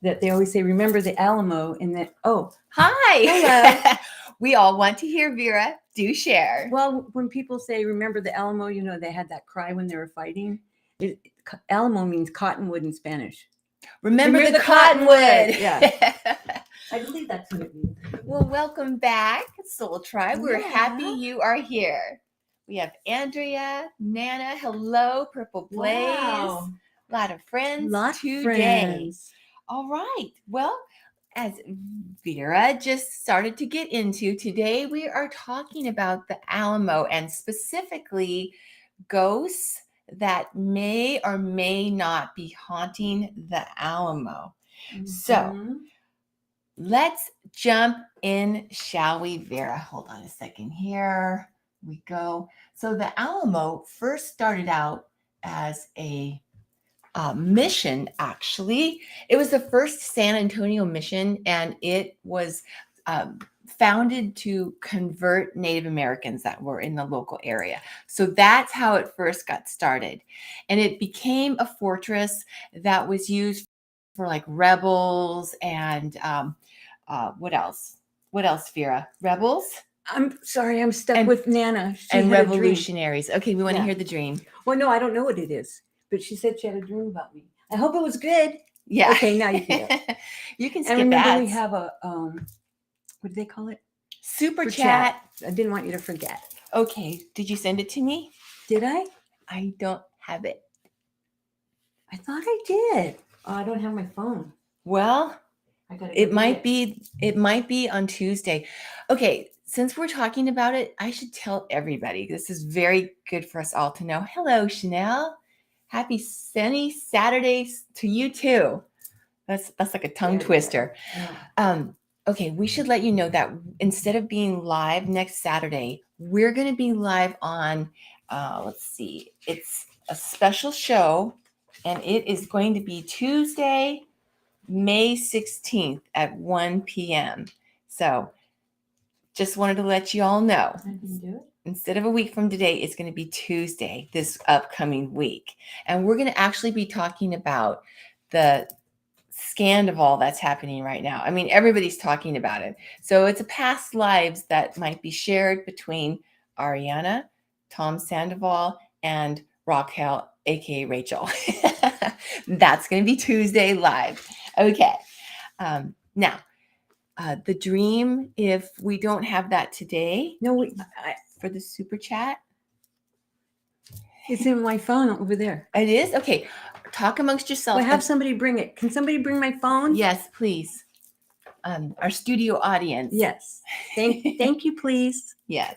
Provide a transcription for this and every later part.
that they always say, remember the Alamo, and that, oh, Hi. hello. We all want to hear Vera. Do share. Well, when people say, remember the Alamo, they had that cry when they were fighting. Alamo means cottonwood in Spanish. Remember the cottonwood. Yeah. I believe that's what it means. Well, welcome back, Soul Tribe. We're Yeah. happy you are here. We have Andrea, Nana, hello, Purple Blaze. Wow. A lot of friends today. Friends. All right. Well, as Vera just started to get into, today we are talking about the Alamo and specifically ghosts that may or may not be haunting the Alamo. Mm-hmm. So let's jump in, shall we, Vera? Hold on a second. Here we go. So the Alamo first started out as a mission, actually. It was the first San Antonio mission, and it was founded to convert Native Americans that were in the local area. So that's how it first got started. And it became a fortress that was used for like rebels and what else? What else, Vera? Rebels? I'm sorry, I'm stuck with Nana. She and had a dream. revolutionaries. Okay, we want to Yeah. hear the dream. Well, no, I don't know what it is, but she said she had a dream about me. I hope it was good. Yeah. Okay, now you can go. You can skip And remember, ads. we have a what do they call it? Super chat. I didn't want you to forget. Okay, did you send it to me? Did I? I don't have it. I thought I did. Oh, I don't have my phone. Well, it might be on Tuesday. Okay, since we're talking about it, I should tell everybody. This is very good for us all to know. Hello, Chanel. Happy sunny Saturdays to you too. That's like a tongue twister. Yeah. Okay, we should let you know that instead of being live next Saturday, we're going to be live on, let's see, it's a special show, and it is going to be Tuesday, May 16th at 1 p.m. So just wanted to let you all know. I can do it. Instead of a week from today, it's going to be Tuesday this upcoming week. And we're going to actually be talking about the scandal that's happening right now. I mean, everybody's talking about it. So it's a past lives that might be shared between Ariana, Tom Sandoval, and Raquel, aka Rachel. That's going to be Tuesday live. Okay. Now, the dream, if we don't have that today, for the super chat, it's in my phone over there. It is? Okay. Talk amongst yourselves. Well, have somebody bring it. Can somebody bring my phone? Yes, please. Our studio audience. Yes. Thank you, please. Yes.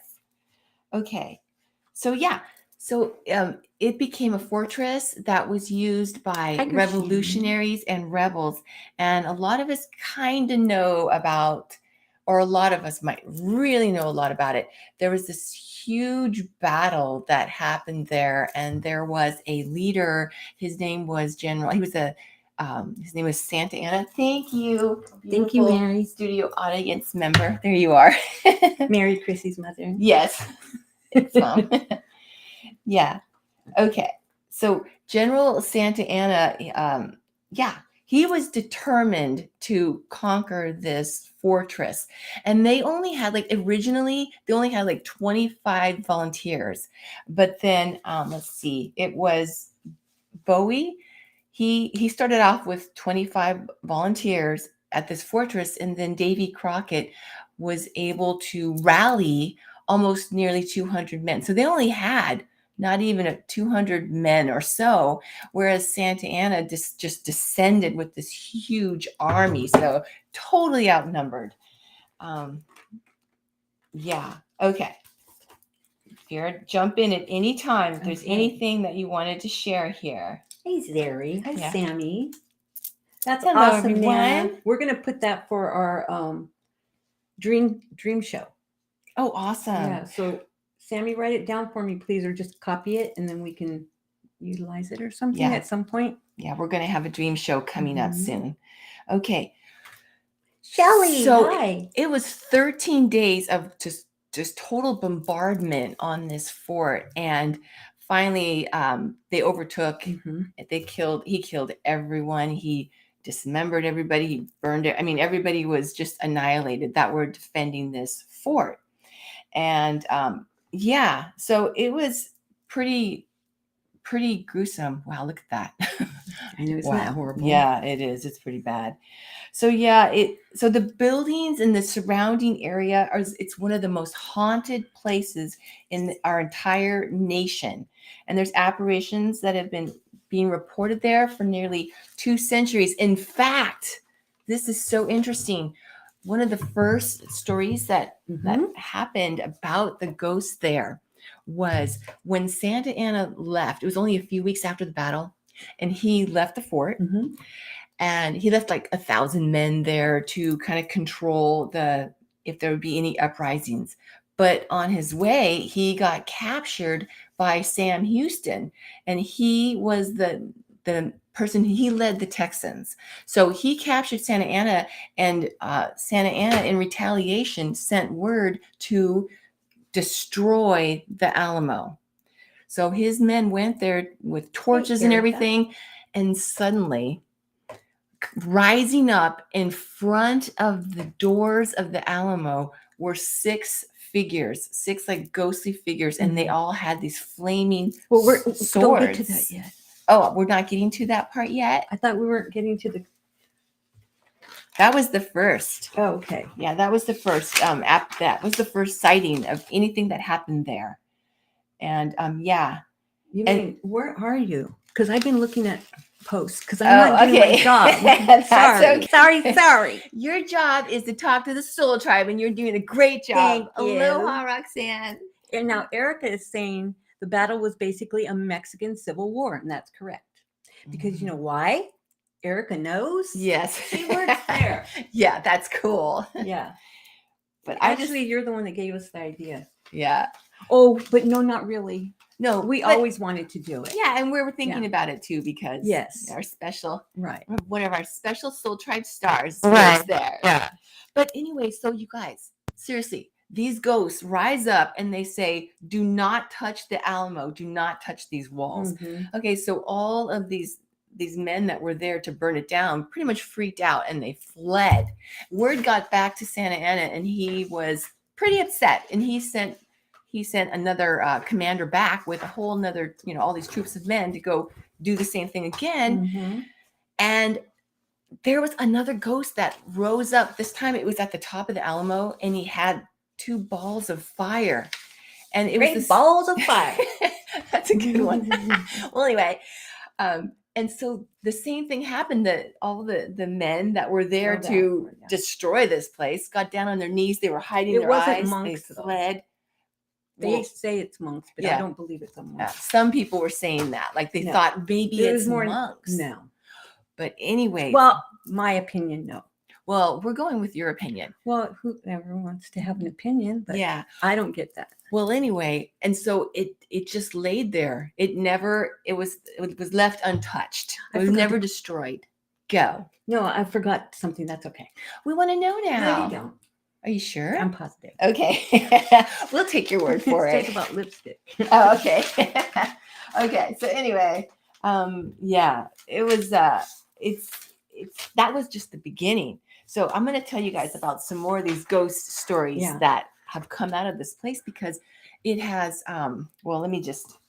Okay. So yeah. So it became a fortress that was used by revolutionaries and rebels. And a lot of us kind of know about, or a lot of us might really know a lot about it. There was this huge battle that happened there, and there was a leader. His name was General. His name was Santa Ana. Thank you. Thank you, Mary. Studio audience member. There you are. Mary, Chrissy's mother. Yes. Mom. Yeah. Okay. So General Santa Ana, he was determined to conquer this fortress. And they only had originally 25 volunteers. But then let's see, it was Bowie. He started off with 25 volunteers at this fortress, and then Davy Crockett was able to rally almost nearly 200 men. So they only had not even 200 men or so, whereas Santa Ana just descended with this huge army. So totally outnumbered. Yeah. Okay. Vera, jump in at any time if there's anything that you wanted to share here. Hey, Zeri. Hi, Yeah. Sammy. That's Hello, awesome, everyone. Nana. We're going to put that for our dream show. Oh, awesome. Yeah. So, Sammy, write it down for me, please, or just copy it, and then we can utilize it or something at some point. Yeah, we're going to have a dream show coming up soon. Okay. Shelly, so hi. It was 13 days of just total bombardment on this fort, and finally they overtook. He killed everyone. He dismembered everybody. He burned it. I mean, everybody was just annihilated that were defending this fort. And yeah, so it was pretty gruesome. Wow, look at that. I know, isn't that horrible? Yeah, it is. It's pretty bad. So yeah, so the buildings in the surrounding area it's one of the most haunted places in our entire nation. And there's apparitions that have been being reported there for nearly 2 centuries. In fact, this is so interesting. One of the first stories that happened about the ghosts there was when Santa Anna left. It was only a few weeks after the battle, and he left the fort. And he left like 1,000 men there to kind of control if there would be any uprisings. But on his way, he got captured by Sam Houston, and he was the person. He led the Texans. So he captured Santa Anna, and Santa Anna, in retaliation, sent word to destroy the Alamo. So his men went there with torches and everything, and suddenly, rising up in front of the doors of the Alamo were 6 figures, 6 like ghostly figures, and they all had these flaming swords. Don't get to that yet. Oh, we're not getting to that part yet? I thought we weren't getting to the... That was the first. Oh, okay. Yeah, that was the first. That was the first sighting of anything that happened there. And yeah. You mean, where are you? Because I've been looking at posts because I'm not doing my job. Sorry. Your job is to talk to the Soul Tribe, and you're doing a great job. Thank you. Aloha, Roxanne. And now Erica is saying the battle was basically a Mexican Civil War, and that's correct. Because you know why? Erica knows. Yes. She works there. Yeah, that's cool. Yeah. But actually, you're the one that gave us the idea. Yeah. Oh, but no, not really. No, we always wanted to do it. Yeah, and we were thinking about it too because our special, one of our special Soul Tribe stars is there. Yeah. But anyway, so you guys, seriously, these ghosts rise up and they say, "Do not touch the Alamo. Do not touch these walls." Okay, so all of these men that were there to burn it down pretty much freaked out and they fled. Word got back to Santa Anna, and he was pretty upset, and he sent another commander back with a whole nother, all these troops of men to go do the same thing again. And there was another ghost that rose up. This time it was at the top of the Alamo, and he had 2 balls of fire. And it was balls of fire. That's a good one. Well, anyway, and so the same thing happened, that all the men that were there to destroy this place got down on their knees. They were hiding their eyes. Monks, they fled. They say it's monks, but I don't believe it's a monk. Some people were saying that, like they thought maybe it's more monks. No. But anyway. Well, my opinion, no. Well, we're going with your opinion. Well, whoever wants to have an opinion, but I don't get that. Well, anyway, and so it just laid there. It was left untouched. It was never destroyed. Go. No, I forgot something. That's okay. We want to know now. No, you don't. Are you sure? I'm positive. Okay. We'll take your word for it. It's about lipstick. Oh, okay. Okay. So anyway, yeah, it was, that was just the beginning. So I'm going to tell you guys about some more of these ghost stories that have come out of this place, because it has, well, let me just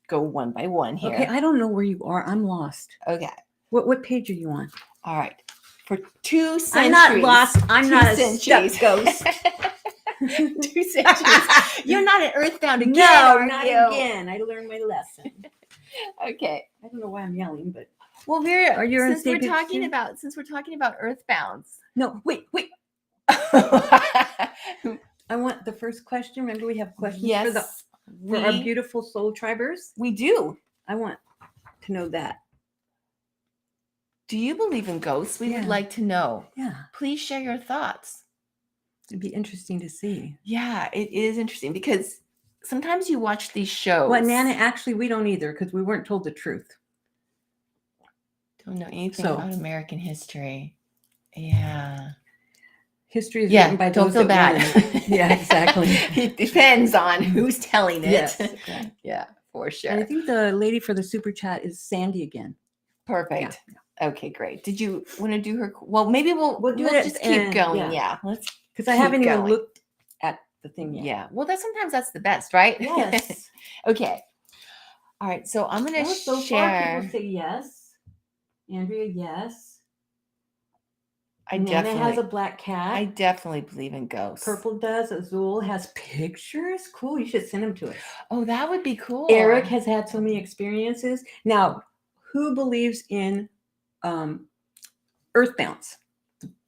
go one by one here. Okay. I don't know where you are. I'm lost. Okay. What page are you on? All right. For 2 centuries. I'm not lost. I'm not a stuck ghost. 2 centuries. You're not an earthbound again. No, not again. I learned my lesson. Okay. I don't know why I'm yelling, but well, Vera, are you since we're talking about earthbounds. No, wait. I want the first question. Remember, we have questions for our beautiful soul tribers. We do. I want to know that. Do you believe in ghosts? We would like to know. Yeah. Please share your thoughts. It'd be interesting to see. Yeah, it is interesting because sometimes you watch these shows. Well, Nana, actually, we don't either because we weren't told the truth. Don't know anything about American history. Yeah. History is written by those don't feel bad. Yeah, exactly. It depends on who's telling it. Yes. Okay. Yeah, for sure. And I think the lady for the super chat is Sandy again. Perfect. Yeah. Okay, great. Did you want to do her? Well, maybe we'll do it at just the keep end, going. yeah. Yeah, let's Because I keep haven't even going. looked at the thing yet. Yeah. Well, sometimes that's the best, right? Yes. Okay. All right. So I'm gonna Well, so far share. people say yes. Andrea, yes. I Nana has a definitely, black cat. I definitely believe in ghosts. Purple does. Azul has pictures. Cool. You should send them to us. Oh, that would be cool. Eric has had so many experiences. Now, who believes in earthbounds?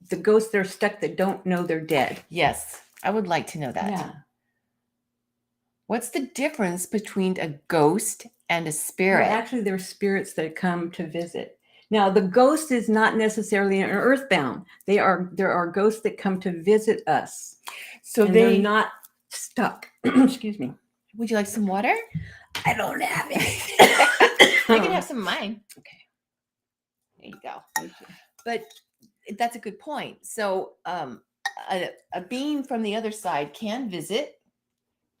The ghosts that are stuck that don't know they're dead. Yes, I would like to know that. Yeah. What's the difference between a ghost and a spirit? Well, actually, they're spirits that come to visit. Now, the ghost is not necessarily an earthbound. There are ghosts that come to visit us. So and they're not stuck. Excuse me. Would you like some water? I don't have it. You can have some of mine. Okay. There you go. Thank you. But that's a good point. So a being from the other side can visit,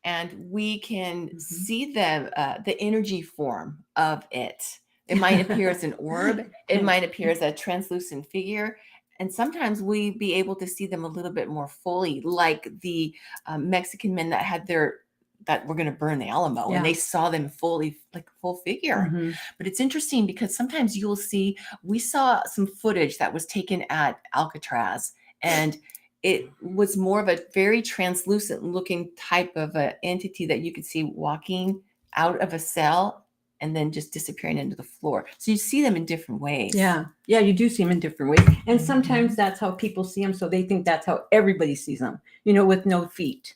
and we can see them, the energy form of it. It might appear as an orb. It might appear as a translucent figure. And sometimes we be able to see them a little bit more fully, like the Mexican men that were going to burn the Alamo, and they saw them fully, like full figure. Mm-hmm. But it's interesting because sometimes you'll see, we saw some footage that was taken at Alcatraz, and it was more of a very translucent looking type of an entity that you could see walking out of a cell and then just disappearing into the floor. So you see them in different ways. Yeah. Yeah, you do see them in different ways. And sometimes that's how people see them. So they think that's how everybody sees them, with no feet.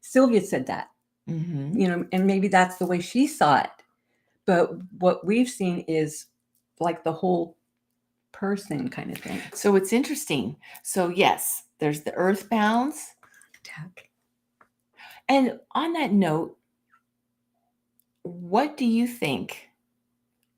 Sylvia said that, and maybe that's the way she saw it. But what we've seen is like the whole person kind of thing. So it's interesting. So yes, there's the earthbounds. And on that note, what do you think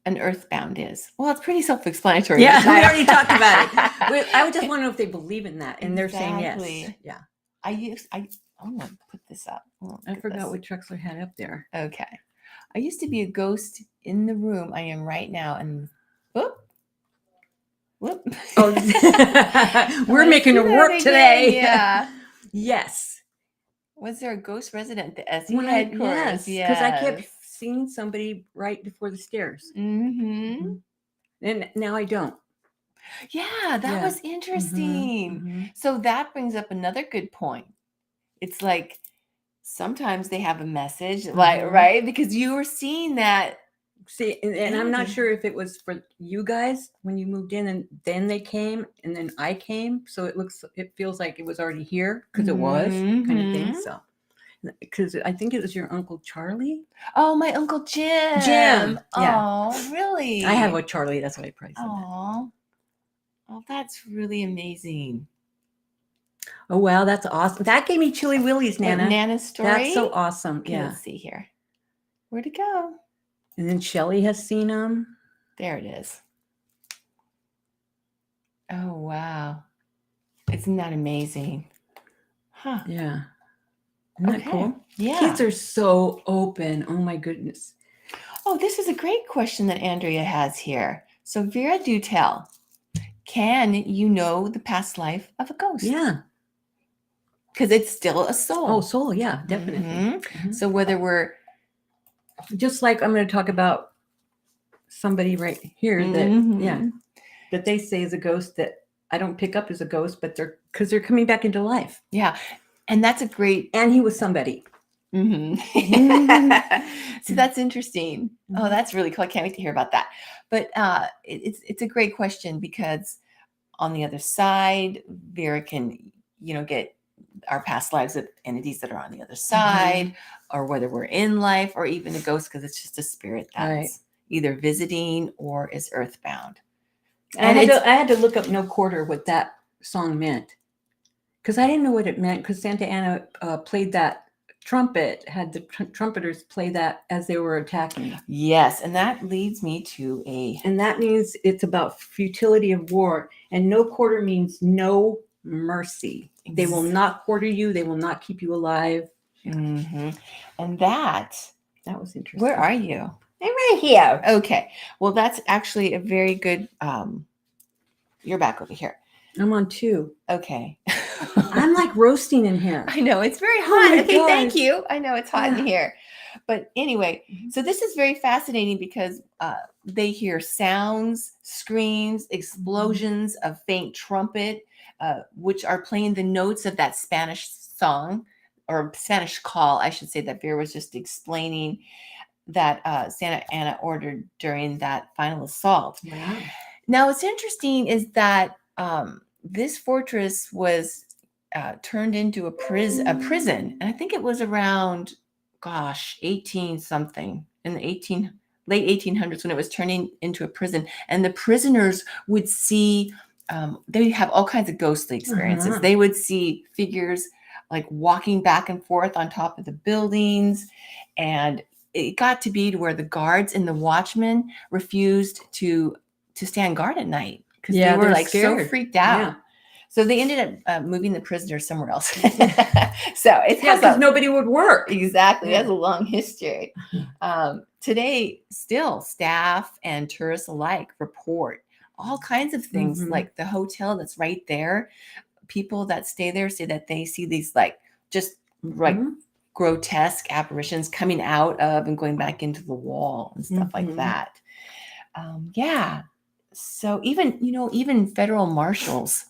an earthbound is? Well, it's pretty self-explanatory. Yeah, we already talked about it. I just want to know if they believe in that, and they're saying yes. Yeah. I'm gonna put this up. I forgot what Trexler had up there. Okay. I used to be a ghost in the room I am right now, and whoop. Oh, we're making it work today. Yeah. Yes. Was there a ghost resident at the SE When headquarters? Yes, because I kept seeing somebody right before the stairs. Mm-hmm. And now I don't. Yeah, that was interesting. Mm-hmm. So that brings up another good point. It's like sometimes they have a message, like, right? Because you were seeing that. See, and I'm not sure if it was for you guys when you moved in and then they came and then I came. So it feels like it was already here because it was kind of thing. So, because I think it was your Uncle Charlie. Oh, my Uncle Jim. Yeah. Oh, really? I have a Charlie. That's what I probably said. Oh, that's really amazing. Oh, wow. That's awesome. That gave me chilly willies, Nana. Nana's story? That's so awesome. Okay, yeah. Let's see here. Where'd it go? And then Shelly has seen them. There it is. Oh, wow. Isn't that amazing? Huh. Yeah. Isn't that cool? Yeah. Kids are so open. Oh, my goodness. Oh, this is a great question that Andrea has here. So, Vera, do tell. Can you know the past life of a ghost? Yeah. Because it's still a soul. Oh, soul. Yeah, definitely. Mm-hmm. So whether we're... Just like I'm going to talk about somebody right here that, that they say is a ghost that I don't pick up as a ghost, but because they're coming back into life. Yeah. And that's a great... And he was somebody. So that's interesting. Oh, that's really cool. I can't wait to hear about that. But it's a great question because on the other side, Vera can, get our past lives of entities that are on the other side, or whether we're in life or even a ghost, because it's just a spirit that's either visiting or is earthbound. And I had to look up No Quarter what that song meant, because I didn't know what it meant, because Santa Ana played that trumpet, had the trumpeters play that as they were attacking. Yes, and that leads me to and that means it's about futility of war, and no quarter means no mercy. They will not quarter you. They will not keep you alive. Mm-hmm. And that was interesting. Where are you? I'm right here. Okay. Well, that's actually a very good You're back over here. I'm on 2. Okay. I'm like roasting in here. I know it's very Oh hot. my Okay, thank gosh. you. I know it's hot in Yeah. here. But anyway, so this is very fascinating because they hear sounds, screams, explosions of faint trumpet, which are playing the notes of that Spanish song or Spanish call, I should say, that Vera was just explaining that Santa Anna ordered during that final assault. Wow. Now, what's interesting is that this fortress was turned into a prison, and I think it was around, 18 something in the late 1800s when it was turning into a prison, and the prisoners would see. They have all kinds of ghostly experiences. Uh-huh. They would see figures like walking back and forth on top of the buildings, and it got to be to where the guards and the watchmen refused to stand guard at night because they were like scared. so freaked out. Yeah. So they ended up moving the prisoners somewhere else. So it has because nobody would work. Exactly. Yeah. It has a long history. Today, still staff and tourists alike report all kinds of things, like the hotel that's right there. People that stay there say that they see these like just like grotesque apparitions coming out of and going back into the wall and stuff like that. Yeah. So even federal marshals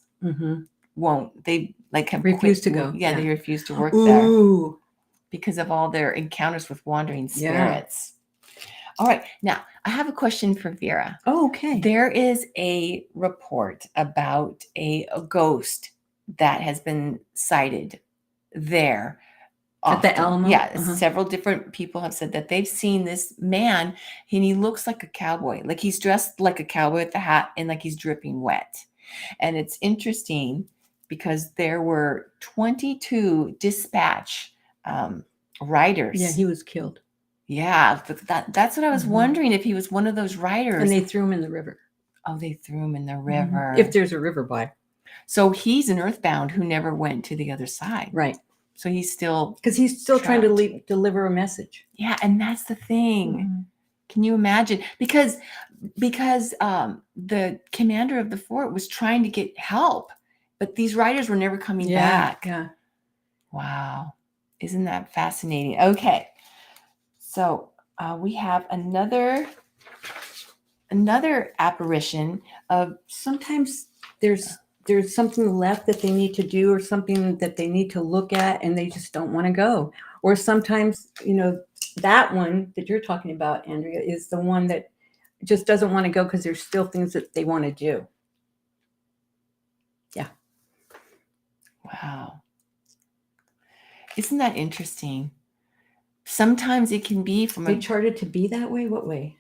won't. They like have refused to go. Yeah, they refuse to work Ooh. there because of all their encounters with wandering spirits. All right. Now, I have a question for Vera. Oh, okay. There is a report about a ghost that has been sighted there. At the Alamo? Yeah, several different people have said that they've seen this man, and he looks like a cowboy. Like he's dressed like a cowboy with the hat and like he's dripping wet. And it's interesting because there were 22 dispatch riders. Yeah, he was killed. Yeah, that's what I was wondering, if he was one of those riders. And they threw him in the river. Oh, they threw him in the river. If there's a river by. So he's an earthbound who never went to the other side. Right. So he's still... Because he's still trying to deliver a message. Yeah, and that's the thing. Can you imagine? Because the commander of the fort was trying to get help, but these riders were never coming back. Yeah. Wow. Isn't that fascinating? Okay. So we have another apparition of... Sometimes there's something left that they need to do, or something that they need to look at, and they just don't want to go. Or sometimes, that one that you're talking about, Andrea, is the one that just doesn't want to go because there's still things that they want to do. Yeah. Wow. Isn't that interesting? Sometimes it can be from They charted to be that way? What way?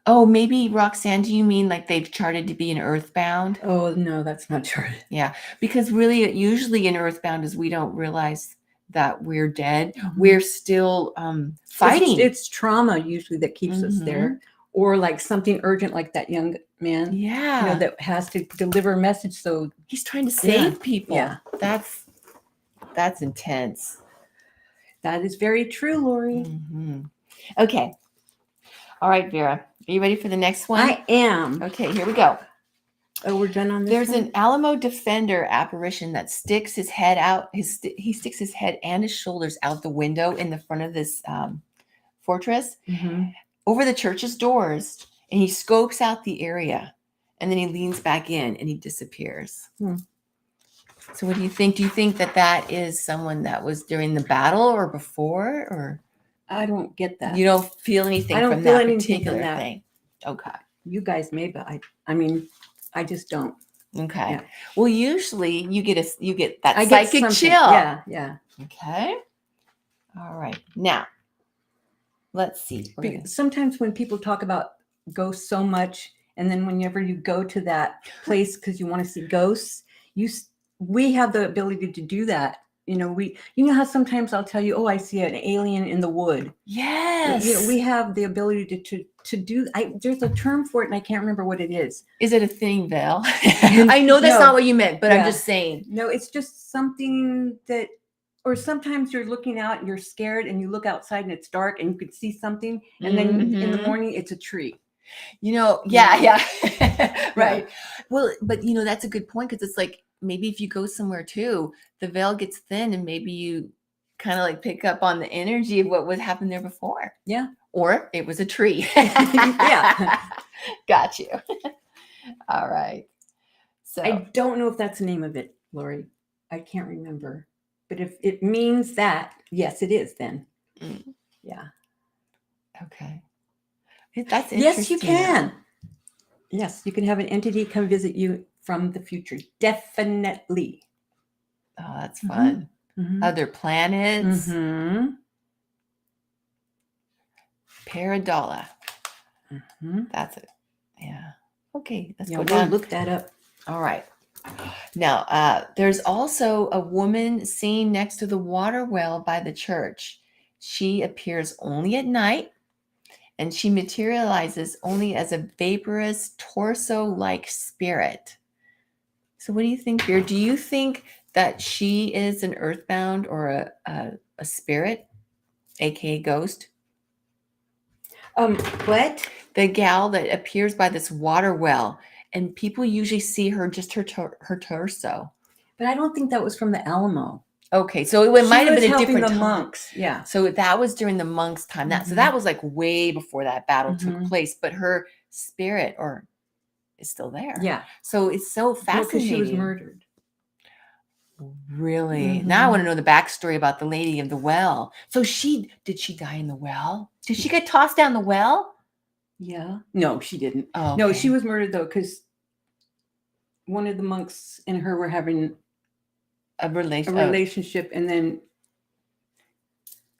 Oh, maybe, Roxanne, do you mean like they've charted to be an earthbound? Oh, no, that's not charted. Yeah, because really, usually in earthbound is we don't realize that we're dead. We're still fighting. It's trauma usually that keeps us there. Or like something urgent, like that young man. Yeah. That has to deliver a message. So he's trying to save people. Yeah. That's intense. That is very true, Lori. Okay. All right, Vera. Are you ready for the next one? I am. Okay, here we go. Oh, we're done on this. There's an Alamo defender apparition that sticks his head out. He sticks his head and his shoulders out the window in the front of this fortress over the church's doors, and he scopes out the area, and then he leans back in and he disappears. So what do you think? Do you think that is someone that was during the battle or before, or? I don't get that. You don't feel anything from that particular thing. Okay. You guys may, but I mean, I just don't. Okay. Yeah. Well, usually you get that psychic chill. Yeah. Okay. All right. Now, let's see. Sometimes when people talk about ghosts so much, and then whenever you go to that place because you want to see ghosts, we have the ability to do that. You know how sometimes I'll tell you, oh, I see an alien in the wood. Yes. We have the ability to do. There's a term for it, and I can't remember what it is. Is it a thinning veil? I know that's not what you meant, but I'm just saying. No, it's just something that, or sometimes you're looking out and you're scared, and you look outside and it's dark, and you could see something, and then in the morning it's a tree. Yeah. Right. Well, but that's a good point, because it's like maybe if you go somewhere too, the veil gets thin and maybe you kind of like pick up on the energy of what was happened there before. Yeah. Or it was a tree. Yeah. Got you. All right. So I don't know if that's the name of it, Lori. I can't remember. But if it means that, yes, it is then. Yeah. Okay. That's interesting. Yes, you can. Yes, you can have an entity come visit you from the future. Definitely. Oh, that's fun. Other planets. Pareidolia. That's it. Yeah. Okay. Let's go down. Look that up. All right. Now, there's also a woman seen next to the water well by the church. She appears only at night, and she materializes only as a vaporous torso-like spirit. So what do you think, Vera? Do you think that she is an earthbound or a spirit, aka ghost? What? The gal that appears by this water well, and people usually see her just her torso. But I don't think that was from the Alamo. Okay, so it might have been a different time. Monks. Yeah. So that was during the monks' time. So that was like way before that battle took place. But her spirit is still there. Yeah. So it's so fascinating. Because she was murdered. Really? Now I want to know the backstory about the lady of the well. So did she die in the well? Did she get tossed down the well? Yeah. No, she didn't. Oh, okay. No, she was murdered though, because one of the monks and her were having a relationship, and then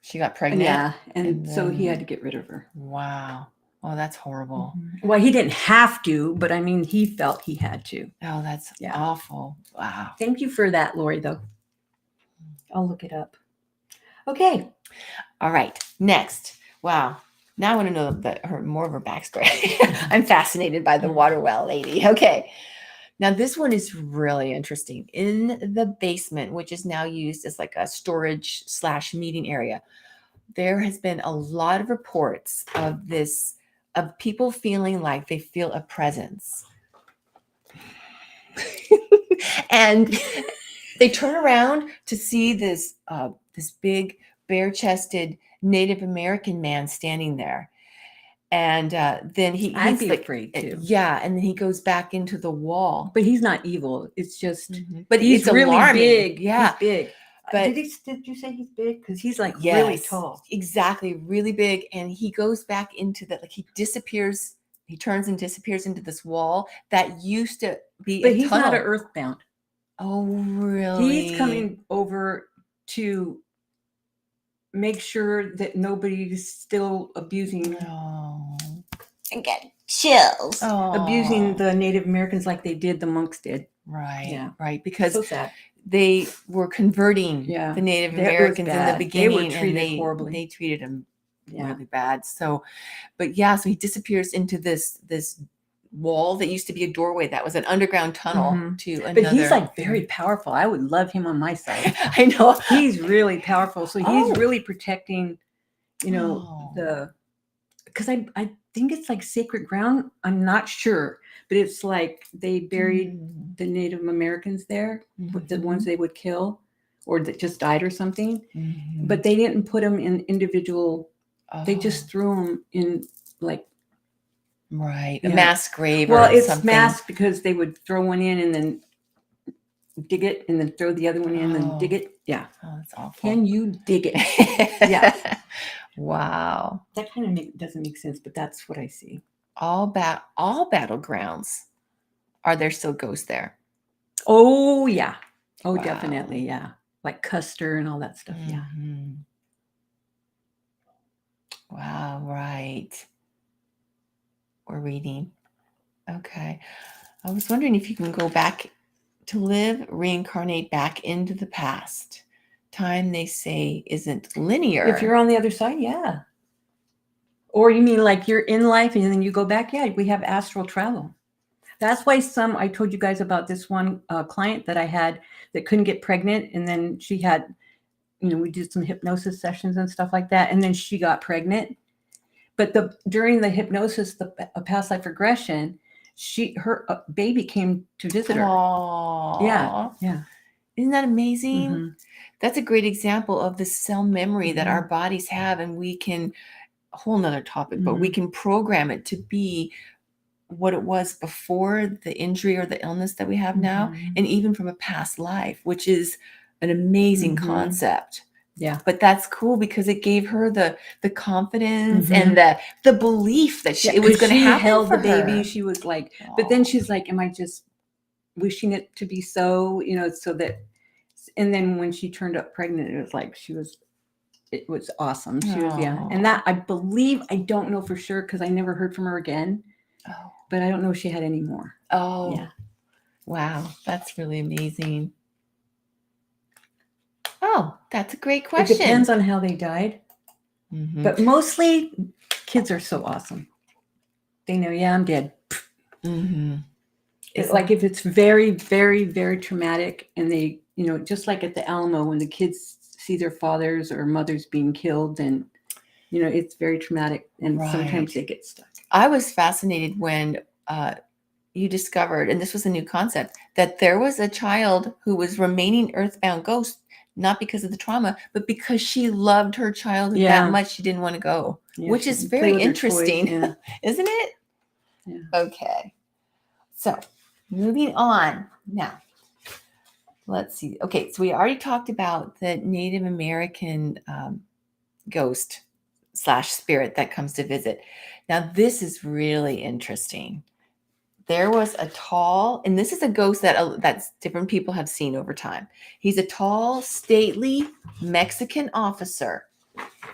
she got pregnant. Yeah, and so he had to get rid of her. Wow. Oh, that's horrible. Well, he didn't have to, but I mean, he felt he had to. Oh, that's awful. Wow. Thank you for that, Lori, though. I'll look it up. Okay. All right. Next. Wow. Now I want to know more of her backstory. I'm fascinated by the water well lady. Okay. Now this one is really interesting. In the basement, which is now used as like a storage / meeting area, there has been a lot of reports of people feeling like they feel a presence. And they turn around to see this big bare-chested Native American man standing there. And then I'd be afraid too. Yeah, and then he goes back into the wall. But he's not evil. It's just, but he's really alarming. Big. Yeah, he's big. But did you say he's big? Because he's like really tall. Exactly, really big. And he goes back into that, like he disappears. He turns and disappears into this wall that used to be. But he's not an earthbound. Oh, really? He's coming over to make sure that nobody's still abusing. And get chills. Abusing the Native Americans like they did, the monks did. Right. Yeah. Right. Because so sad. They were converting the Native Americans in the beginning. They were treated horribly. They treated them really bad. So, so he disappears into this wall that used to be a doorway that was an underground tunnel to another. But he's like very powerful. I would love him on my side. I know. He's really powerful. So he's really protecting, because I think it's like sacred ground. I'm not sure, but it's like they buried the Native Americans there, the ones they would kill or that just died or something. But they didn't put them in individual. They just threw them in like. Right. A mass grave it's something. mass because they would throw one in and then dig it and then throw the other one in and dig it. Yeah. Oh, that's awful. Can you dig it? Yeah. Wow. That kind of doesn't make sense, but that's what I see. All battlegrounds. Are there still ghosts there? Oh, yeah. Oh, definitely. Yeah. Like Custer and all that stuff. Yeah. Wow. Right. We're reading. Okay. I was wondering if you can go back to live, reincarnate back into the past. Time, they say, isn't linear. If you're on the other side, yeah. Or you mean like you're in life and then you go back? Yeah, we have astral travel. That's why I told you guys about this one client that I had that couldn't get pregnant. And then she had, we did some hypnosis sessions and stuff like that. And then she got pregnant. But during the hypnosis, a past life regression, her baby came to visit her. Aww. Yeah. Isn't that amazing? Mm-hmm. That's a great example of the cell memory that our Mm-hmm. bodies have, and we can, a whole nother topic, but we Mm-hmm. can program it to be what it was before the injury or the illness that we have now, Mm-hmm. and even from a past life, which is an amazing Mm-hmm. concept. Yeah. But that's cool because it gave her the confidence Mm-hmm. and the belief that it was going to happen held for the baby. her. She was like, but then she's like, am I just wishing it to be so, so that, and then when she turned up pregnant, it was like, it was awesome. She was, yeah. Aw. And that, I believe, I don't know for sure because I never heard from her again, Oh. but I don't know if she had any more. Oh, Yeah. Wow. That's really amazing. Oh, that's a great question. It depends on how they died. Mm-hmm. But mostly kids are so awesome. They know, yeah, I'm dead. Mm-hmm. It's like if it's very, very, very traumatic and they, just like at the Alamo when the kids see their fathers or mothers being killed and, it's very traumatic and sometimes they get stuck. I was fascinated when you discovered, and this was a new concept, that there was a child who was remaining earthbound ghost, not because of the trauma, but because she loved her childhood that much she didn't want to go, which is very interesting, isn't it? Yeah. Okay. So moving on now. Let's see. Okay, so we already talked about the Native American ghost / spirit that comes to visit. Now, this is really interesting. There was a tall, and this is a ghost that's different people have seen over time. He's a tall, stately Mexican officer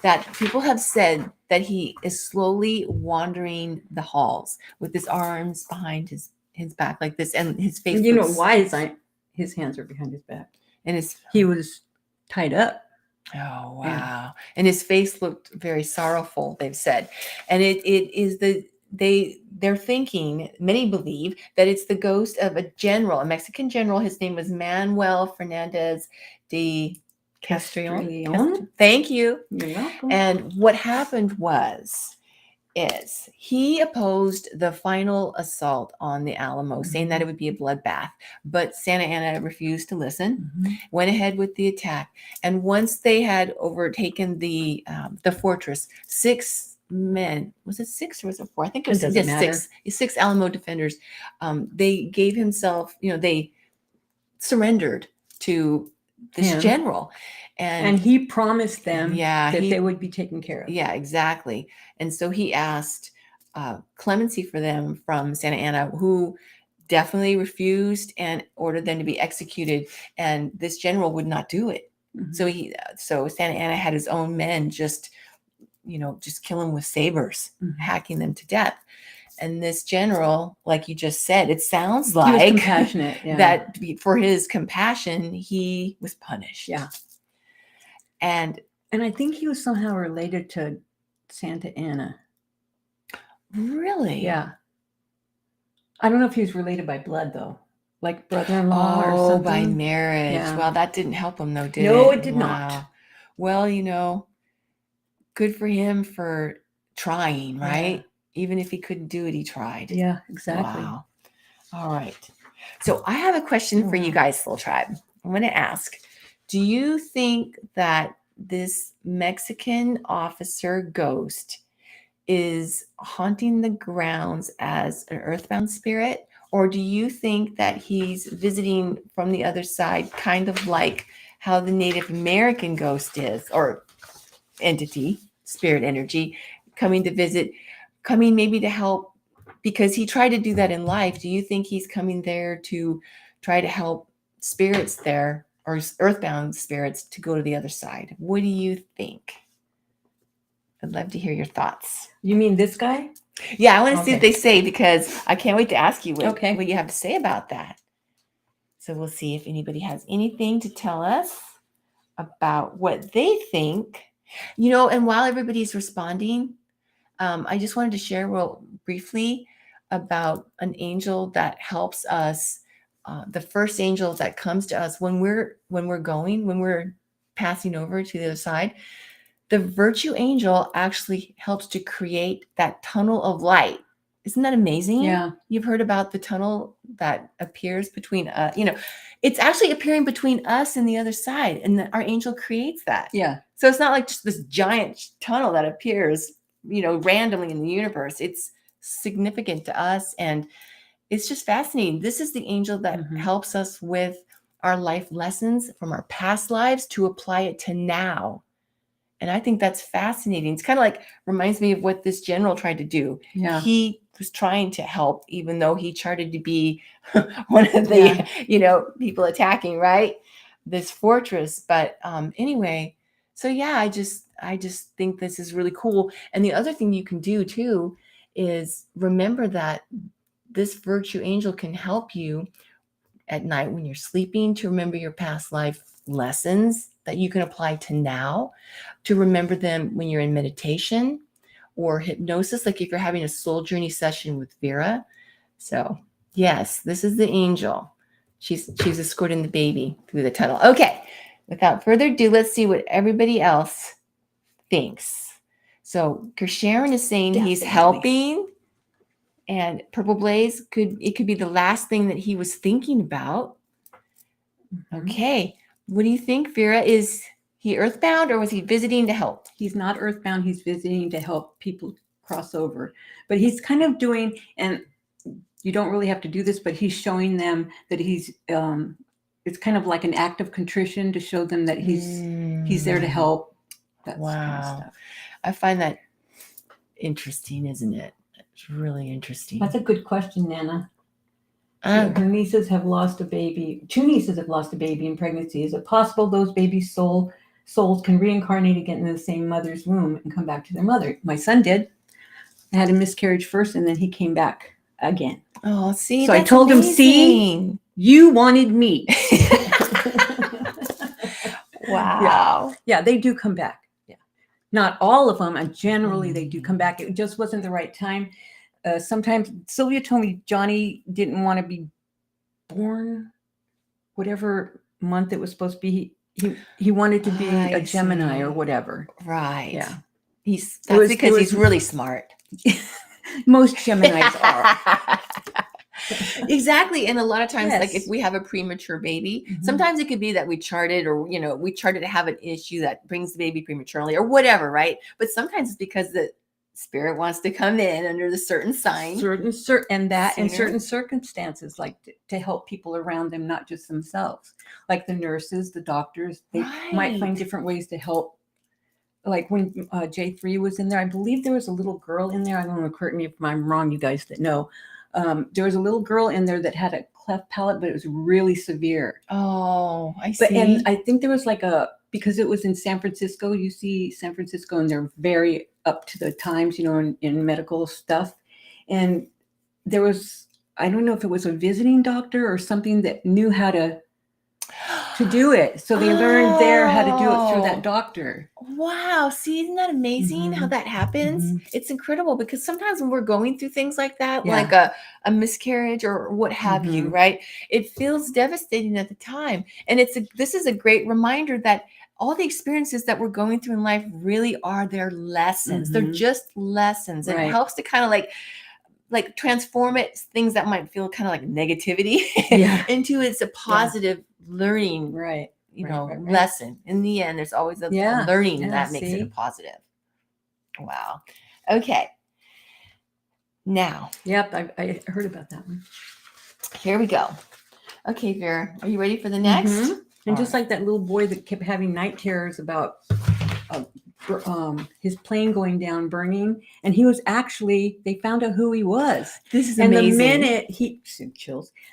that people have said that he is slowly wandering the halls with his arms behind his back like this, and his face. You know why his hands are behind his back, and he was tied up. Oh wow! Yeah. And his face looked very sorrowful. They've said, and it is they're thinking, many believe that it's the ghost of a Mexican general. His name was Manuel Fernandez de Castrillon. Thank you. You're welcome. And what happened is he opposed the final assault on the Alamo, saying that it would be a bloodbath. But Santa Anna refused to listen, went ahead with the attack. And once they had overtaken the fortress, 6 men, was it 6 or was it 4? I think it was 6 Alamo defenders. They gave himself, they surrendered to this general. And he promised them that they would be taken care of. Yeah, exactly. And so he asked clemency for them from Santa Anna, who definitely refused and ordered them to be executed. And this general would not do it. So Santa Anna had his own men just kill him with sabers, hacking them to death. And this general, like you just said, it sounds like he was compassionate. Yeah. That for his compassion, he was punished. Yeah. And I think he was somehow related to Santa Anna. Really? Yeah. I don't know if he was related by blood though, like brother-in-law or something. By marriage. Yeah. Well, that didn't help him though, did it? No, it did not. Well, good for him for trying, right? Yeah. Even if he couldn't do it, he tried. Yeah, exactly. Wow. All right. So I have a question for you guys, Soul Tribe. I'm going to ask, do you think that this Mexican officer ghost is haunting the grounds as an earthbound spirit? Or do you think that he's visiting from the other side, kind of like how the Native American ghost is, or entity, spirit energy, coming to visit, coming maybe to help, because he tried to do that in life? Do you think he's coming there to try to help spirits there, or earthbound spirits, to go to the other side? What do you think? I'd love to hear your thoughts. You mean this guy? Yeah, I want to see what they say, because I can't wait to ask you what you have to say about that. So we'll see if anybody has anything to tell us about what they think. And while everybody's responding, I just wanted to share real briefly about an angel that helps us. The first angel that comes to us when we're passing over to the other side. the virtue angel actually helps to create that tunnel of light. Isn't that amazing? Yeah. You've heard about the tunnel that appears between, it's actually appearing between us and the other side. And our angel creates that. Yeah. So it's not like just this giant tunnel that appears, randomly in the universe. It's significant to us. And it's just fascinating. This is the angel that helps us with our life lessons from our past lives to apply it to now. And I think that's fascinating. It's kind of like reminds me of what this general tried to do. Yeah. He was trying to help, even though he charted to be one of the, people attacking, right? This fortress. But anyway, so yeah, I just think this is really cool. And the other thing you can do too is remember that this virtue angel can help you at night when you're sleeping to remember your past life lessons that you can apply to now, to remember them when you're in meditation or hypnosis, like if you're having a soul journey session with Vera. So yes, this is the angel. She's escorting the baby through the tunnel. Okay, without further ado, let's see what everybody else thinks. So Sharon is saying he's helping, and Purple Blaze could be the last thing that he was thinking about. Okay. What do you think, Vera? Is he earthbound or was he visiting to help? He's not earthbound. He's visiting to help people cross over. But he's kind of doing, and you don't really have to do this, but he's showing them that he's, it's kind of like an act of contrition to show them that he's there to help. That kind of stuff. I find that interesting, isn't it? It's really interesting. That's a good question, Nana. Her nieces have lost a baby. 2 nieces have lost a baby in pregnancy. Is it possible those babies' souls can reincarnate again in the same mother's womb and come back to their mother? My son did. I had a miscarriage first, and then he came back again. Oh, see, so I told him, see, you wanted me. Wow. Yeah, they do come back. Yeah, not all of them. And generally, they do come back. It just wasn't the right time. Sometimes Sylvia told me Johnny didn't want to be born, whatever month it was supposed to be. He wanted to be a Gemini or whatever. Right. Yeah. That's because he's really smart. Most Geminis are. Exactly. And a lot of times, like if we have a premature baby, sometimes it could be that we charted to have an issue that brings the baby prematurely or whatever, right? But sometimes it's because the spirit wants to come in under the certain sign, in certain circumstances, like to help people around them, not just themselves. Like the nurses, the doctors, they might find different ways to help. Like when J3 was in there, I believe there was a little girl in there. I don't know, correct me if I'm wrong, you guys that know. There was a little girl in there that had a cleft palate, but it was really severe. Oh, I see. And I think there was because it was in San Francisco, you see San Francisco, and they're very up to the times, in medical stuff. And there was, I don't know if it was a visiting doctor or something that knew how to do it. So they learned there how to do it through that doctor. Wow. See, isn't that amazing how that happens? It's incredible because sometimes when we're going through things like that, like a miscarriage or what have you, right? It feels devastating at the time. And this is a great reminder that all the experiences that we're going through in life really are their lessons. They're just lessons. And it helps to kind of like transform things that might feel kind of like negativity into it's a positive learning, lesson. In the end, there's always a learning, and that makes it a positive. Wow. Okay. Now. Yep, I heard about that one. Here we go. Okay, Vera, are you ready for the next? And just like that little boy that kept having night terrors about his plane going down, burning, and he was actually, they found out who he was. This is amazing.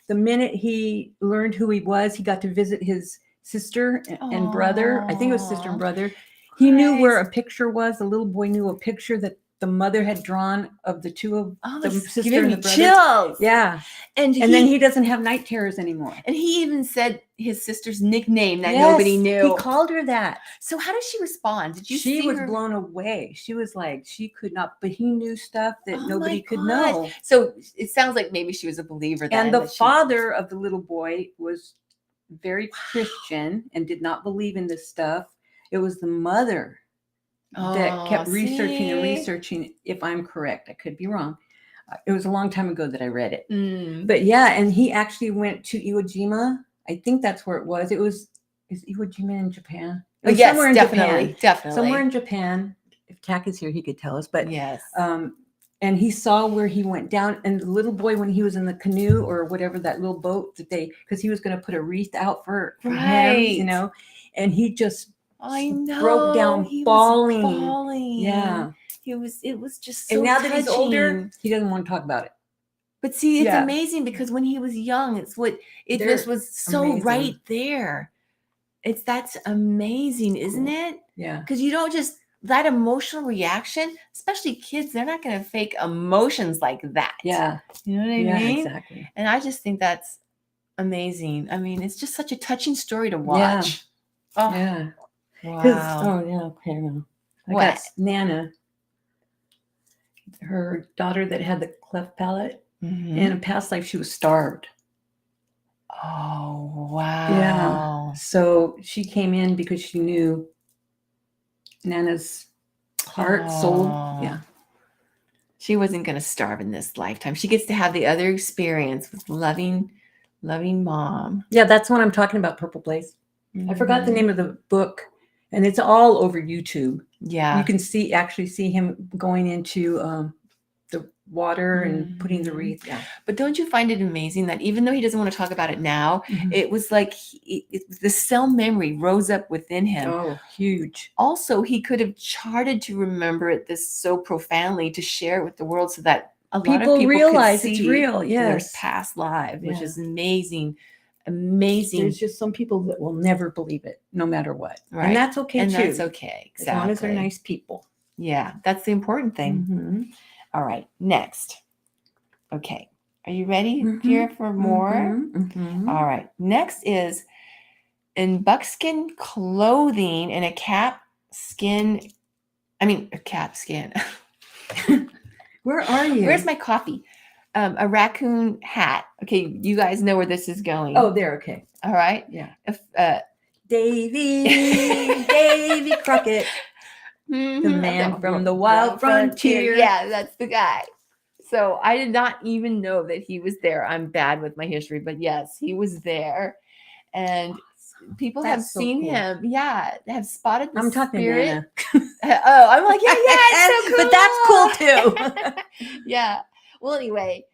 The minute he learned who he was, he got to visit his sister and brother. I think it was sister and brother. He knew where a picture was. The little boy knew a picture that the mother had drawn of the two of the sister and the brother. Chills. Yeah. And then he doesn't have night terrors anymore. And he even said his sister's nickname that nobody knew. He called her that. So how does she respond? Did you see her? She was blown away. She was like, she could not, but he knew stuff that nobody could know. So it sounds like maybe she was a believer then. And the father of the little boy was very Christian and did not believe in this stuff. It was the mother that kept researching and see? researching. If I'm correct, I could be wrong. It was a long time ago that I read it. Mm. But yeah, and he actually went to Iwo Jima. I think that's where it was. Is Iwo Jima in Japan? It was Yes, somewhere in definitely, Japan. definitely. Somewhere in Japan. If Tak is here, he could tell us. But yes. and he saw where he went down, and the little boy, when he was in the canoe or whatever, that little boat that because he was going to put a wreath out for him, Right. and he just I know. broke down He bawling. was bawling. Yeah. It was just so And now touching. that he's older, he doesn't want to talk about it. But see, it's Yeah. amazing because when he was young, it They're just was so amazing. right there. That's amazing, isn't it? Yeah. Because you don't just that emotional reaction, especially kids, they're not going to fake emotions like that. Yeah. You know what I Yeah, mean? exactly. And I just think that's amazing. I mean, it's just such a touching story to watch. Oh, Yeah. wow. Oh, yeah. Okay. Well, I What? got Nana, her daughter that had the cleft palate. Mhm. In a past life, she was starved. Oh, wow. Yeah. So she came in because she knew Nana's heart, soul. Oh. Yeah. She wasn't going to starve in this lifetime. She gets to have the other experience with loving mom. Yeah, that's what I'm talking about, Purple Place. I forgot the name of the book, and it's all over YouTube. Yeah. You can actually see him going into the water and putting the wreath. Yeah. But don't you find it amazing that even though he doesn't want to talk about it now, it was like the cell memory rose up within him. Oh, huge. Also, he could have charted to remember it this so profoundly to share it with the world so that a lot of people realize could see it's real. their Yes. past lives, which Yeah. is amazing. Amazing. There's just some people that will never believe it, no matter what. Right. And that's okay And too. that's okay. Exactly. As long as they're nice people. Yeah, that's the important thing. Mm-hmm. All right, next. Okay, are you ready, Mhm. Vera, for more? Mhm. All right, next is in buckskin clothing and a cap skin. Where are you? Where's my coffee? A raccoon hat. Okay, you guys know where this is going. Oh, there. Okay. All right. Yeah. Davy Crockett, the man from the wild frontier. Yeah, that's the guy. So I did not even know that he was there. I'm bad with my history, but yes, he was there. And people have That's so seen cool. him. Yeah, have spotted the I'm talking to spirit. Nana. Oh, I'm like, yeah, it's so cool. But that's cool too. Yeah. Well, anyway,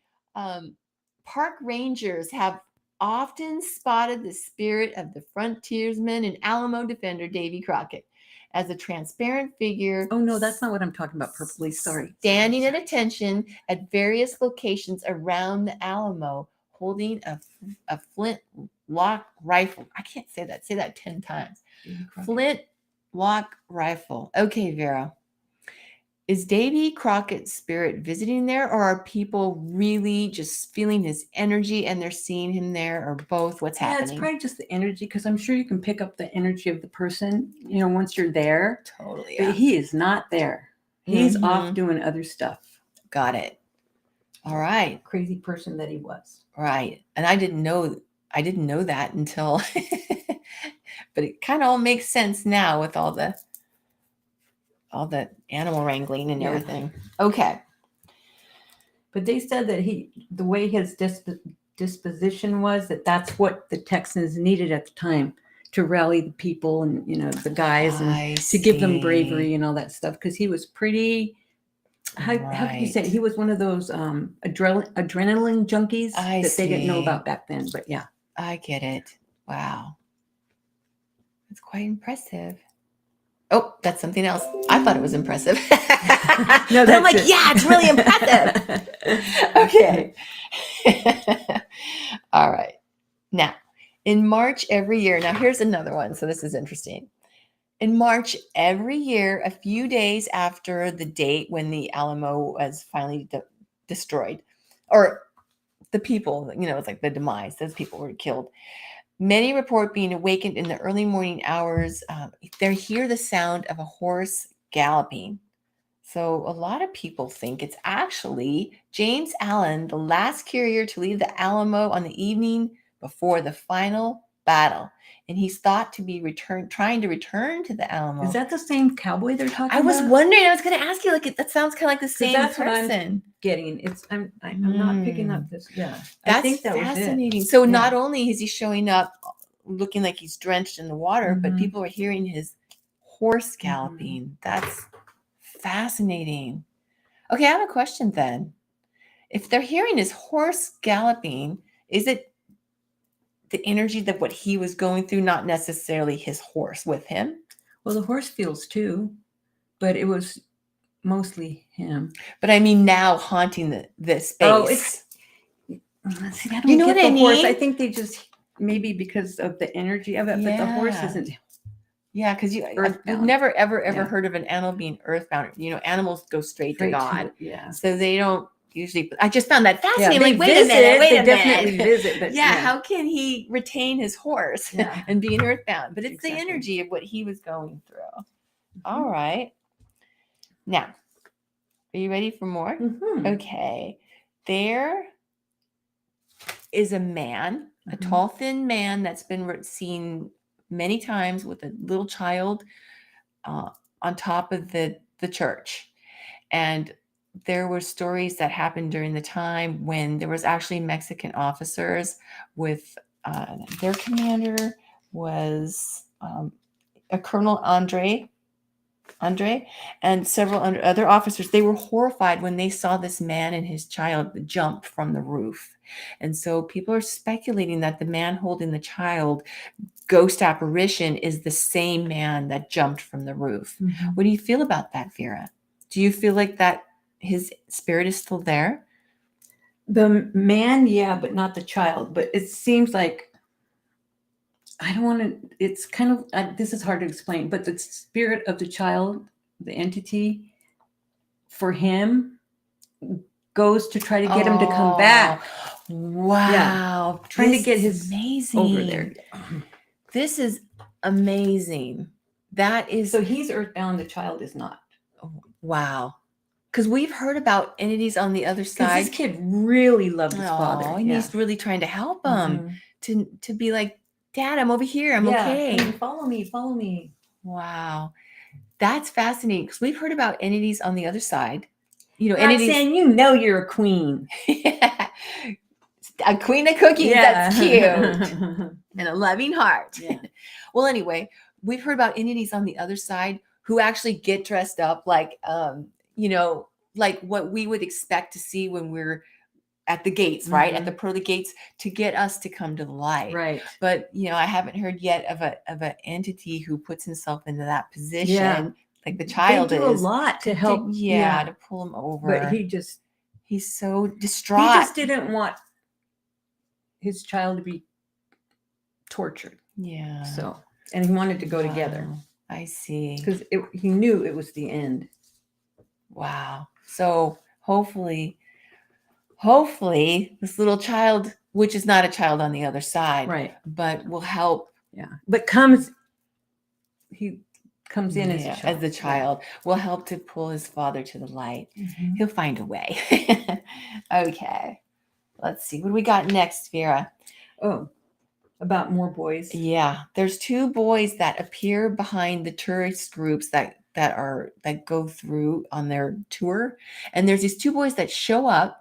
park rangers have often spotted the spirit of the frontiersman and Alamo defender Davy Crockett as a transparent figure. Oh no, that's not what I'm talking about. Purpley, sorry. Standing at attention at various locations around the Alamo, holding a flintlock rifle. I can't say that. Say that 10 times. Flintlock rifle. Okay, Vera. Is Davy Crockett's spirit visiting there, or are people really just feeling his energy and they're seeing him there, or both? What's happening? It's probably just the energy, because I'm sure you can pick up the energy of the person, once you're there. Totally. But he is not there. He's off doing other stuff. Got it. All right. Crazy person that he was. Right. And I didn't know that until but it kind of all makes sense now with all the animal wrangling and everything. Okay. But they said that the way his disposition was, that's what the Texans needed at the time, to rally the people and, the guys, and to give them bravery and all that stuff. Because he was pretty, how could you say it? He was one of those adrenaline junkies that they didn't know about back then. But yeah. I get it. Wow. That's quite impressive. Oh, that's something else. I thought it was impressive. No, I'm like, yeah, it's really impressive. Okay. All right. Now, in March every year, now here's another one. So this is interesting. In March every year, a few days after the date when the Alamo was finally destroyed, or the people, it's like the demise, those people were killed. Many report being awakened in the early morning hours. They hear the sound of a horse galloping. So a lot of people think it's actually James Allen, the last courier to leave the Alamo on the evening before the final battle. And he's thought to be trying to return to the Alamo. Is that the same cowboy they're talking about? I was wondering. I was going to ask you. Like, that sounds kind of like the same that's person. what I'm getting. I'm not picking up this. Yeah, That's I think that fascinating. was it. So not only is he showing up looking like he's drenched in the water, but Mhm. people are hearing his horse galloping. That's fascinating. Okay, I have a question then. If they're hearing his horse galloping, is it the energy that what he was going through, not necessarily his horse with him? Well, the horse feels too, but it was mostly him. But I mean, now haunting the space. Oh, it's. See, I don't You know get what I the horse. mean? I think they just maybe because of the energy of it, but the horse Yeah. isn't. Yeah, because you've Earthbound. never ever Yeah. heard of an animal being earthbound. You know, animals go straight to God, yeah. so they don't usually. I just found that Yeah, fascinating. they Like, wait a minute, they definitely visit, but yeah, how can he retain his horse Yeah. and be earthbound? But it's the Exactly. energy of what he was going through. Mhm. All right. Now, are you ready for more? Mhm. Okay. There is a man, a Mhm. tall, thin man that's been seen many times with a little child on top of the church. And there were stories that happened during the time when there was actually Mexican officers with their commander was a Colonel Andre, and several other officers. They were horrified when they saw this man and his child jump from the roof. And so people are speculating that the man holding the child, ghost apparition, is the same man that jumped from the roof. Mhm. What do you feel about that, Vera? Do you feel like that his spirit is still there? The man, yeah, but not the child. But it seems like I don't want to. It's kind of this is hard to explain, but the spirit of the child, the entity, for him, goes to try to get him to come back. Wow. Trying to This get is his amazing. over there. This is amazing. That is So he's earthbound. The child is not. wow. Because we've heard about entities on the other Because side. this kid really loved his father. And he's really trying to help him Mhm. to be like, Dad, I'm over here. I'm okay. Come, follow me. Follow me. Wow. That's fascinating because we've heard about entities on the other side. You know, Roxanne, you know you're a queen. Yeah. A queen of cookies. Yeah. That's cute. And a loving heart. Yeah. Well, anyway, we've heard about entities on the other side who actually get dressed up like, you know, like what we would expect to see when we're at the gates, right? At the pearly gates to get us to come to the light. Right. But, you know, I haven't heard yet of an entity who puts himself into that position. Yeah. Like the child They do is. a lot to help. To pull him over. But he's so distraught. He just didn't want his child to be tortured. Yeah. So, and he wanted to go together. I see. Because he knew it was the end. Wow. So hopefully this little child, which is not a child on the other side, Right, but will help. Yeah. But he comes in as the child, will help to pull his father to the light. Mhm. He'll find a way. Okay. Let's see. What do we got next, Vera? Oh, about more boys. Yeah. There's two boys that appear behind the tourist groups that go through on their tour. And there's these two boys that show up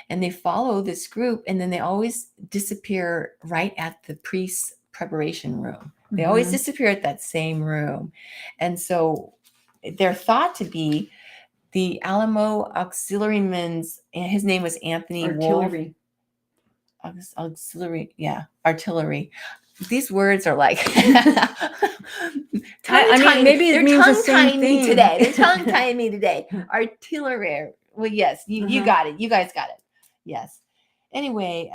and they follow this group, and then they always disappear right at the priest's preparation room. They always Mhm. disappear at that same room. And so they're thought to be the Alamo auxiliaryman's, and his name was Anthony Artillery. Wolf. Auxiliary, yeah, artillery. These words are like maybe it means the same thing today. They're tongue-tying me today. Artillery. Well, yes, you got it. You guys got it. Yes. Anyway,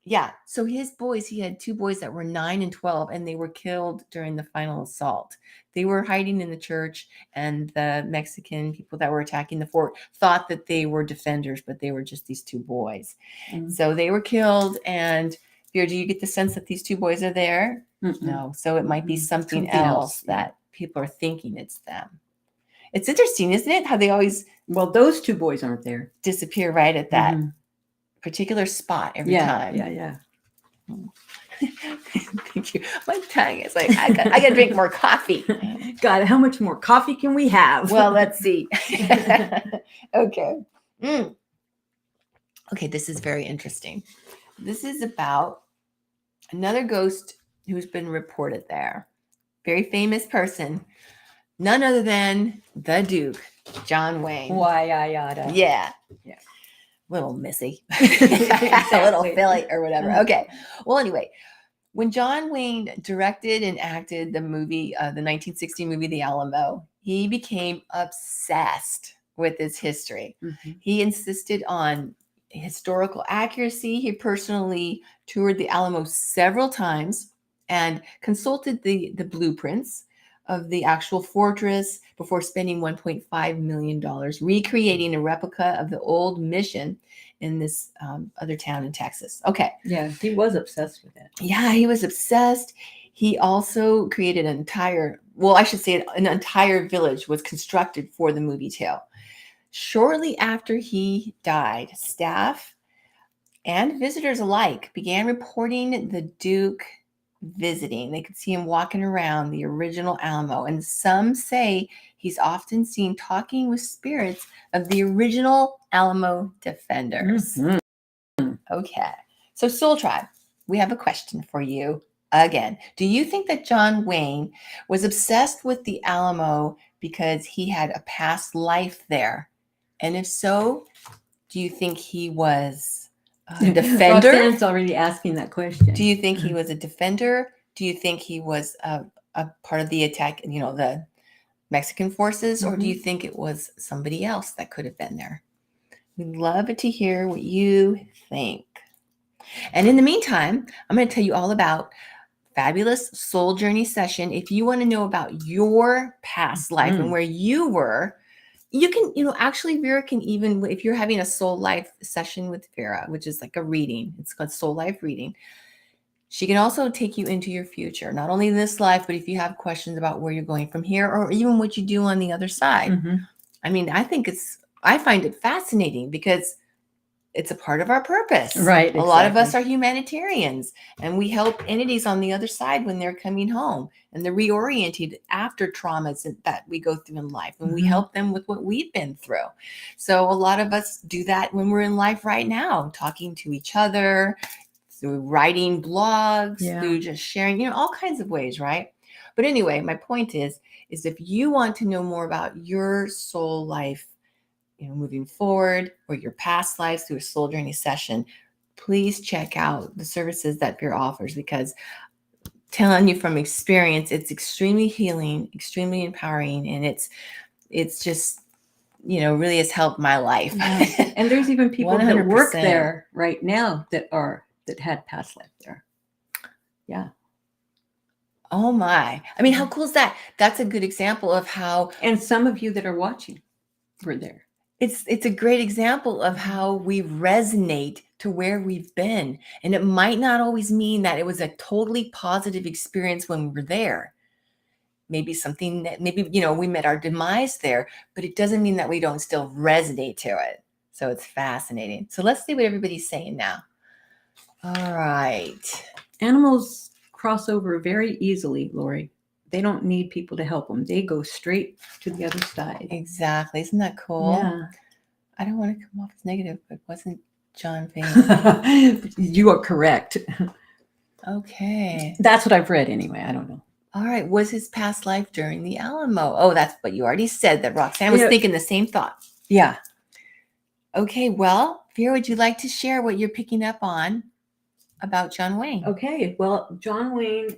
yeah. So his boys, he had two boys that were 9 and 12, and they were killed during the final assault. They were hiding in the church, and the Mexican people that were attacking the fort thought that they were defenders, but they were just these two boys. Mm. So they were killed. And Vera, do you get the sense that these two boys are there? Mm-mm. No. So it might be something Something else that people are thinking it's them. It's interesting, isn't it? How they always those two boys aren't there. disappear right at that Mhm. particular spot every time. Yeah. Thank you. My tongue is like, I got to drink more coffee. God, how much more coffee can we have? Well, let's see. Okay. Okay, this is very interesting. This is about another ghost who's been reported there. Very famous person. None other than the Duke, John Wayne. Why, yada. Yeah. Yeah. Little Missy. Exactly. A little Philly or whatever. Uh-huh. Okay. Well, anyway, when John Wayne directed and acted the movie, the 1960 movie, The Alamo, he became obsessed with its history. Mhm. He insisted on historical accuracy. He personally toured the Alamo several times and consulted the blueprints of the actual fortress before spending $1.5 million recreating a replica of the old mission in this other town in Texas. Okay. Yeah, he was obsessed with it. Yeah, he was obsessed. He also created an entire village was constructed for the movie tale. Shortly after he died, staff and visitors alike began reporting the Duke visiting. They could see him walking around the original Alamo, and some say he's often seen talking with spirits of the original Alamo defenders. Mhm. Okay, so Soul Tribe, we have a question for you again. Do you think that John Wayne was obsessed with the Alamo because he had a past life there? And if so, do you think he was a defender? Roxanne's already asking that question. Do you think he was a defender? Do you think he was a part of the attack, the Mexican forces? Or do you think it was somebody else that could have been there? We'd love to hear what you think. And in the meantime, I'm going to tell you all about fabulous soul journey session. If you want to know about your past life and where you were, you can, actually Vera can, even if you're having a soul life session with Vera, which is like a reading, it's called soul life reading. She can also take you into your future, not only this life, but if you have questions about where you're going from here or even what you do on the other side. I mean, I find it fascinating because it's a part of our purpose. Right. A lot of us are humanitarians and we help entities on the other side when they're coming home and they're reoriented after traumas that we go through in life. And we help them with what we've been through. So a lot of us do that when we're in life right now, talking to each other, through writing blogs, through just sharing, all kinds of ways, right? But anyway, my point is if you want to know more about your soul life, moving forward, or your past lives through a soul journey session, please check out the services that Vera offers, because telling you from experience, it's extremely healing, extremely empowering, and it's just, really has helped my life. Yeah. And there's even people 100%. that work there right now that had past life there. Yeah. Oh my. I mean, how cool is that? That's a good example of how. And some of you that are watching were there. It's a great example of how we resonate to where we've been. And it might not always mean that it was a totally positive experience when we were there. Maybe something that we met our demise there, but it doesn't mean that we don't still resonate to it. So it's fascinating. So let's see what everybody's saying now. All right. Animals cross over very easily, Lori. They don't need people to help them. They go straight to the other side. Exactly. Isn't that cool? Yeah. I don't want to come off as negative, but wasn't John Wayne? You are correct. Okay. That's what I've read anyway. I don't know. All right. Was his past life during the Alamo? Oh, that's what you already said, that Roxanne was thinking the same thought. Yeah. Okay. Well, Vera, would you like to share what you're picking up on about John Wayne? Okay. Well, John Wayne,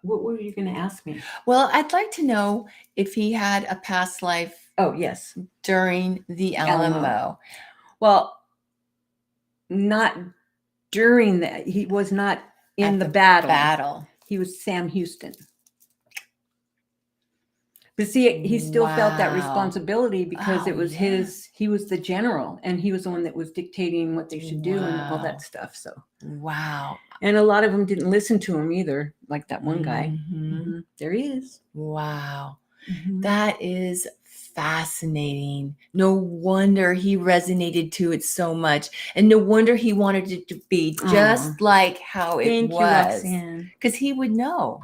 what were you going to ask me? Well, I'd like to know if he had a past life. Oh, yes. During the Alamo. Well, not during that. He was not in the battle. He was Sam Houston. But see, he still felt that responsibility because it was he was the general and he was the one that was dictating what they should do and all that stuff. So, wow. And a lot of them didn't listen to him either, like that one guy. Mm-hmm. There he is. Wow. That is fascinating. No wonder he resonated to it so much. And no wonder he wanted it to be just like how it Thank you, was. Roxanne. Because he would know.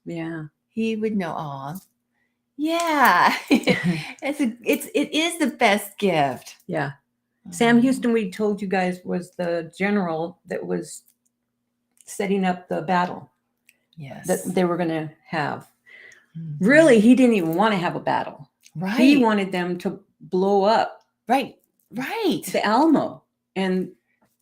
Yeah. He would know. Aw. Yeah. It is the best gift. Yeah. Sam Houston, we told you guys, was the general that was setting up the battle Yes. that they were going to have. Mm-hmm. Really, he didn't even want to have a battle. Right. He wanted them to blow up. Right. The Alamo and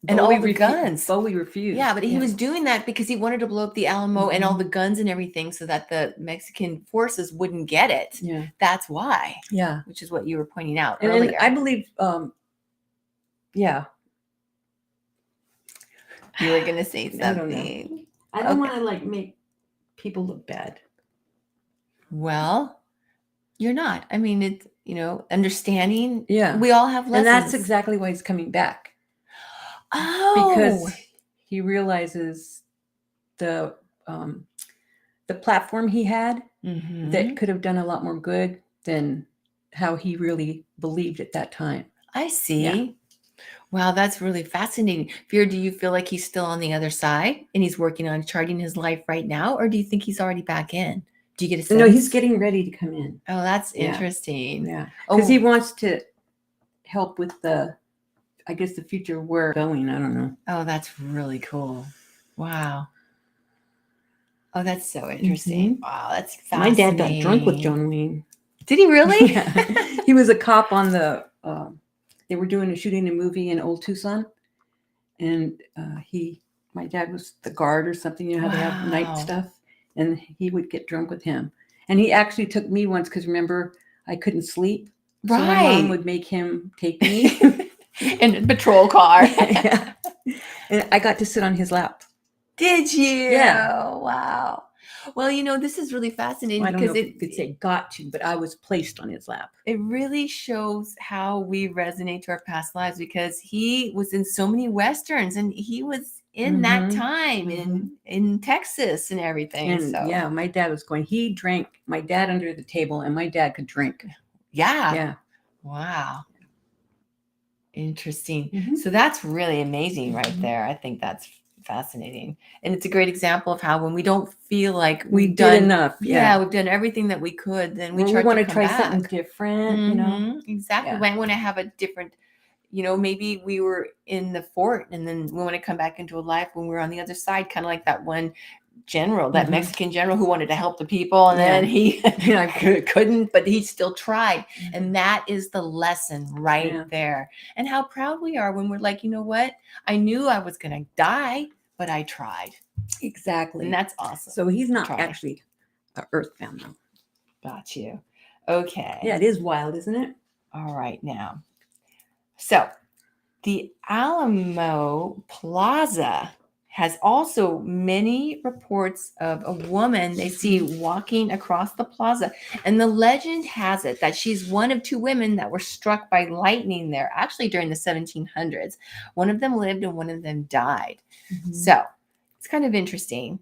all the guns. Bowie refused. Yeah, but he was doing that because he wanted to blow up the Alamo and all the guns and everything so that the Mexican forces wouldn't get it. Yeah. That's why. Yeah. Which is what you were pointing out and earlier. I believe, yeah. You were going to say something. I don't know. I don't want to make people look bad. Well, you're not. I mean, it's, understanding. Yeah. We all have lessons. And that's exactly why he's coming back. Oh. Because he realizes the platform he had that could have done a lot more good than how he really believed at that time. I see. Yeah. Wow, that's really fascinating. Vera, do you feel like he's still on the other side and he's working on charting his life right now? Or do you think he's already back in? Do you get a sense? No, he's getting ready to come in. Oh, that's interesting. Yeah. Because he wants to help with the future we're going. I don't know. Oh, that's really cool. Wow. Oh, that's so interesting. Wow, that's fascinating. My dad got drunk with John Wayne. Did he really? Yeah. He was a cop on the, they were shooting a movie in Old Tucson. And my dad was the guard or something, how they have night stuff. And he would get drunk with him. And he actually took me once because remember, I couldn't sleep. Right. So my mom would make him take me. In a patrol car. Yeah. And I got to sit on his lap. Did you? Yeah. Wow. Well, this is really fascinating because you could say got to, but I was placed on his lap. It really shows how we resonate to our past lives because he was in so many Westerns and he was in that time in Texas and everything. And my dad was he drank my dad under the table and my dad could drink. Yeah. Yeah. Wow. Interesting. So that's really amazing right there. I think that's fascinating. And it's a great example of how when we don't feel like we've done enough. Yeah, we've done everything that we could, then we want to try back. Something different, Exactly. Yeah. We want to have a different, maybe we were in the fort and then we want to come back into a life when we're on the other side, kind of like that one general, that Mexican general who wanted to help the people and then he couldn't, but he still tried. And that is the lesson right there. And how proud we are when we're like, you know what? I knew I was going to die, but I tried. Exactly. And that's awesome. So he's not actually an earthbound though. Got you. Okay. Yeah, it is wild, isn't it? All right now. So the Alamo Plaza has also many reports of a woman they see walking across the plaza. And the legend has it that she's one of two women that were struck by lightning there, actually during the 1700s. One of them lived and one of them died. So it's kind of interesting.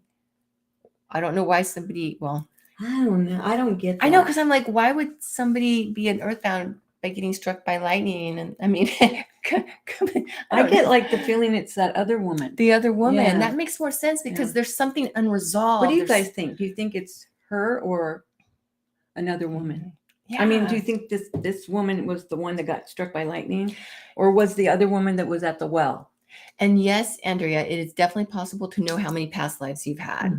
I don't know why somebody, I don't know. I don't get that. I know, because I'm like, why would somebody be an earthbound by getting struck by lightning? And I mean, I get the feeling it's that other woman. The other woman. Yeah. That makes more sense because there's something unresolved. What do you guys think? Do you think it's her or another woman? Yeah. I mean, do you think this woman was the one that got struck by lightning, or was the other woman that was at the well? And yes, Andrea, it is definitely possible to know how many past lives you've had.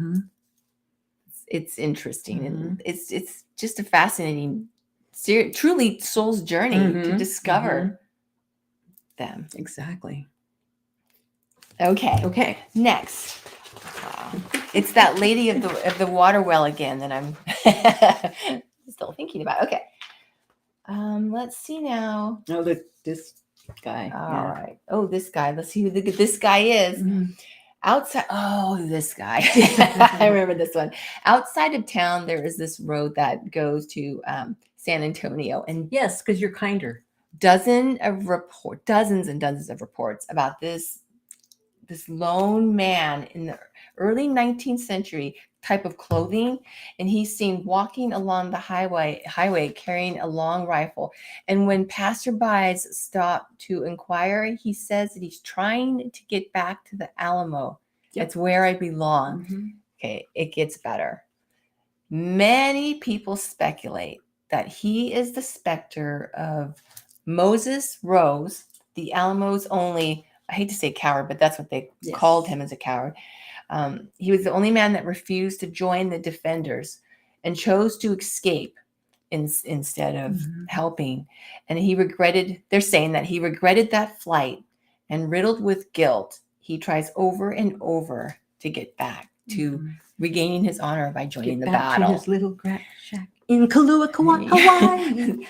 It's interesting, and it's just a fascinating, truly soul's journey to discover them. Exactly. Okay. Next, it's that lady of the water well again that I'm still thinking about. Okay. Let's see now. Oh, look, this guy. All right. Oh, this guy. Let's see who this guy is. Outside. Oh, this guy. I remember this one. Outside of town, there is this road that goes to San Antonio, and yes, because you're kinder. Dozens and dozens of reports about this lone man in the early 19th century type of clothing, and he's seen walking along the highway carrying a long rifle. And when passerbys stop to inquire, he says that he's trying to get back to the Alamo. Yep. It's where I belong. Mm-hmm. Okay, it gets better. Many people speculate that he is the specter of Moses Rose, the Alamo's only, I hate to say coward, but that's what they called him, as a coward. He was the only man that refused to join the defenders and chose to escape instead of helping. And they're saying that he regretted that flight, and riddled with guilt, he tries over and over to get back to regaining his honor by joining the battle. To his little grass shack in Kailua, Hawaii.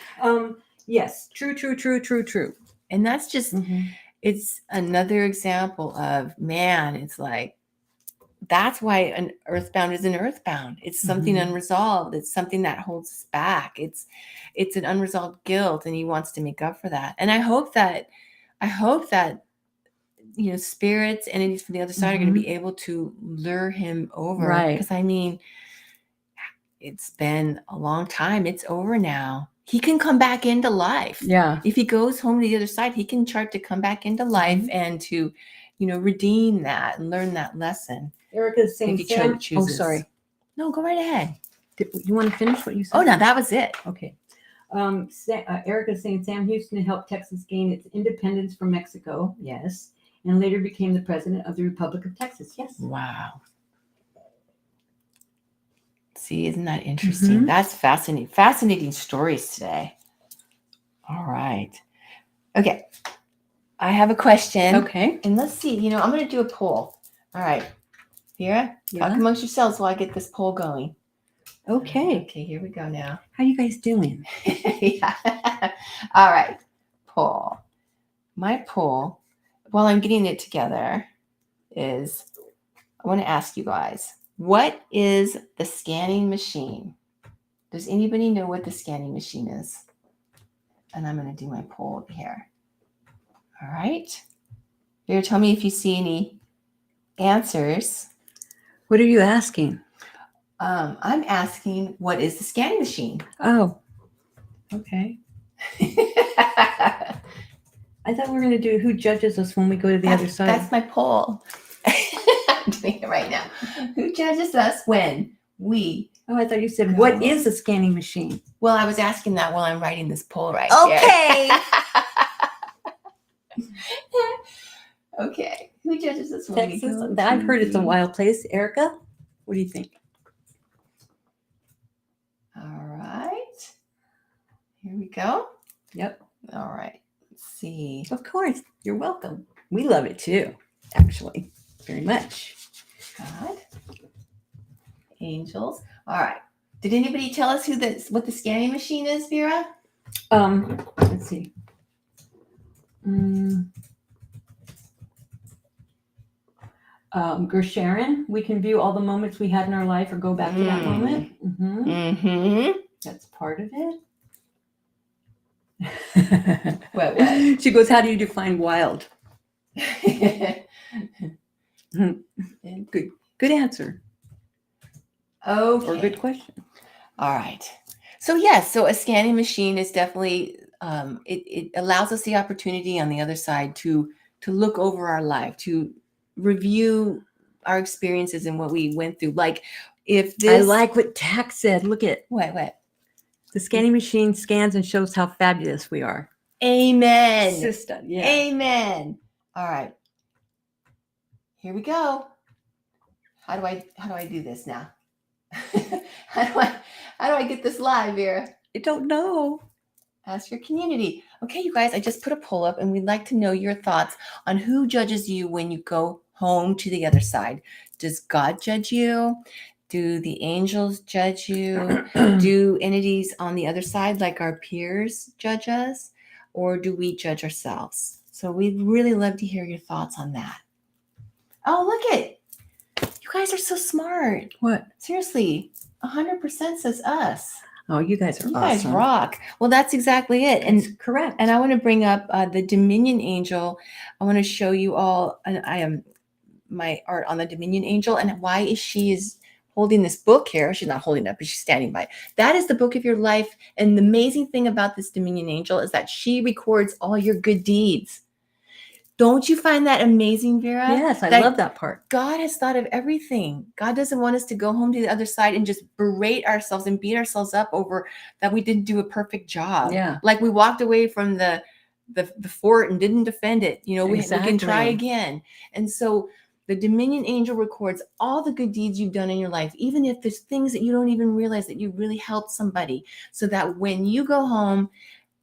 Yes, true. And that's just, it's another example of, man, it's like, that's why an earthbound is an earthbound. It's something unresolved. It's something that holds us back. It's an unresolved guilt, and he wants to make up for that. And I hope that, spirits, entities from the other side are going to be able to lure him over. Right. Because I mean, it's been a long time. It's over now. He can come back into life. Yeah. If he goes home to the other side, he can chart to come back into life and to, redeem that and learn that lesson. Erica's saying, Sam. Oh, sorry. No, go right ahead. You want to finish what you said? Oh, no, that was it. Okay. Erica's saying Sam Houston helped Texas gain its independence from Mexico. Yes. And later became the president of the Republic of Texas. Yes. Wow. See, isn't that interesting? That's fascinating. Fascinating stories today. All right. Okay. I have a question. Okay. And let's see, I'm going to do a poll. All right. Vera, talk amongst yourselves while I get this poll going. Okay. Okay, here we go now. How you guys doing? Yeah. All right. Poll. My poll, while I'm getting it together, is I want to ask you guys, what is the scanning machine? Does anybody know what the scanning machine is? And I'm going to do my poll over here. All right. Vera, tell me if you see any answers. What are you asking? I'm asking, what is the scanning machine? Oh, okay. I thought we were going to do who judges us when we go to the other side. That's my poll. I'm doing it right now. Who judges us when we... Oh, I thought you said, what is a scanning machine? Well, I was asking that while I'm writing this poll right here. Okay. Who judges us when Texas? I've heard it's a wild place. Erica, what do you think? All right. Here we go. Yep. All right. Let's see. Of course. You're welcome. We love it too, actually. Very much. God. Angels. All right. Did anybody tell us what the scanning machine is, Vera? Let's see. Gersharon, we can view all the moments we had in our life or go back to that moment. That's part of it. What? She goes, how do you define wild? Good answer. Okay. Or good question. All right. So yes, so a scanning machine is definitely, it allows us the opportunity on the other side to look over our life, to review our experiences and what we went through. Like if this... I like what Tack said. Look at... What? The scanning machine scans and shows how fabulous we are. Amen. Sister, yeah. Amen. All right. Here we go. How do I do this now? How do I get this live, Vera? I don't know. Ask your community. Okay, you guys, I just put a poll up and we'd like to know your thoughts on who judges you when you go home to the other side. Does God judge you? Do the angels judge you? Do entities on the other side, like our peers, judge us? Or do we judge ourselves? So we'd really love to hear your thoughts on that. Oh, look it. You guys are so smart. What? Seriously, 100% says us. Oh, you guys are awesome. You guys rock. Well, that's exactly it. That's and correct. And I want to bring up the Dominion Angel. I want to show you all. And I am my art on the Dominion Angel. And why is she holding this book here? She's not holding it up, but she's standing by it. That is the book of your life. And the amazing thing about this Dominion Angel is that she records all your good deeds. Don't you find that amazing, Vera? Yes, I love that part. God has thought of everything. God doesn't want us to go home to the other side and just berate ourselves and beat ourselves up over that we didn't do a perfect job. Yeah. Like we walked away from the fort and didn't defend it. You know, we can try again. And so the Dominion Angel records all the good deeds you've done in your life, even if there's things that you don't even realize that you really helped somebody, so that when you go home,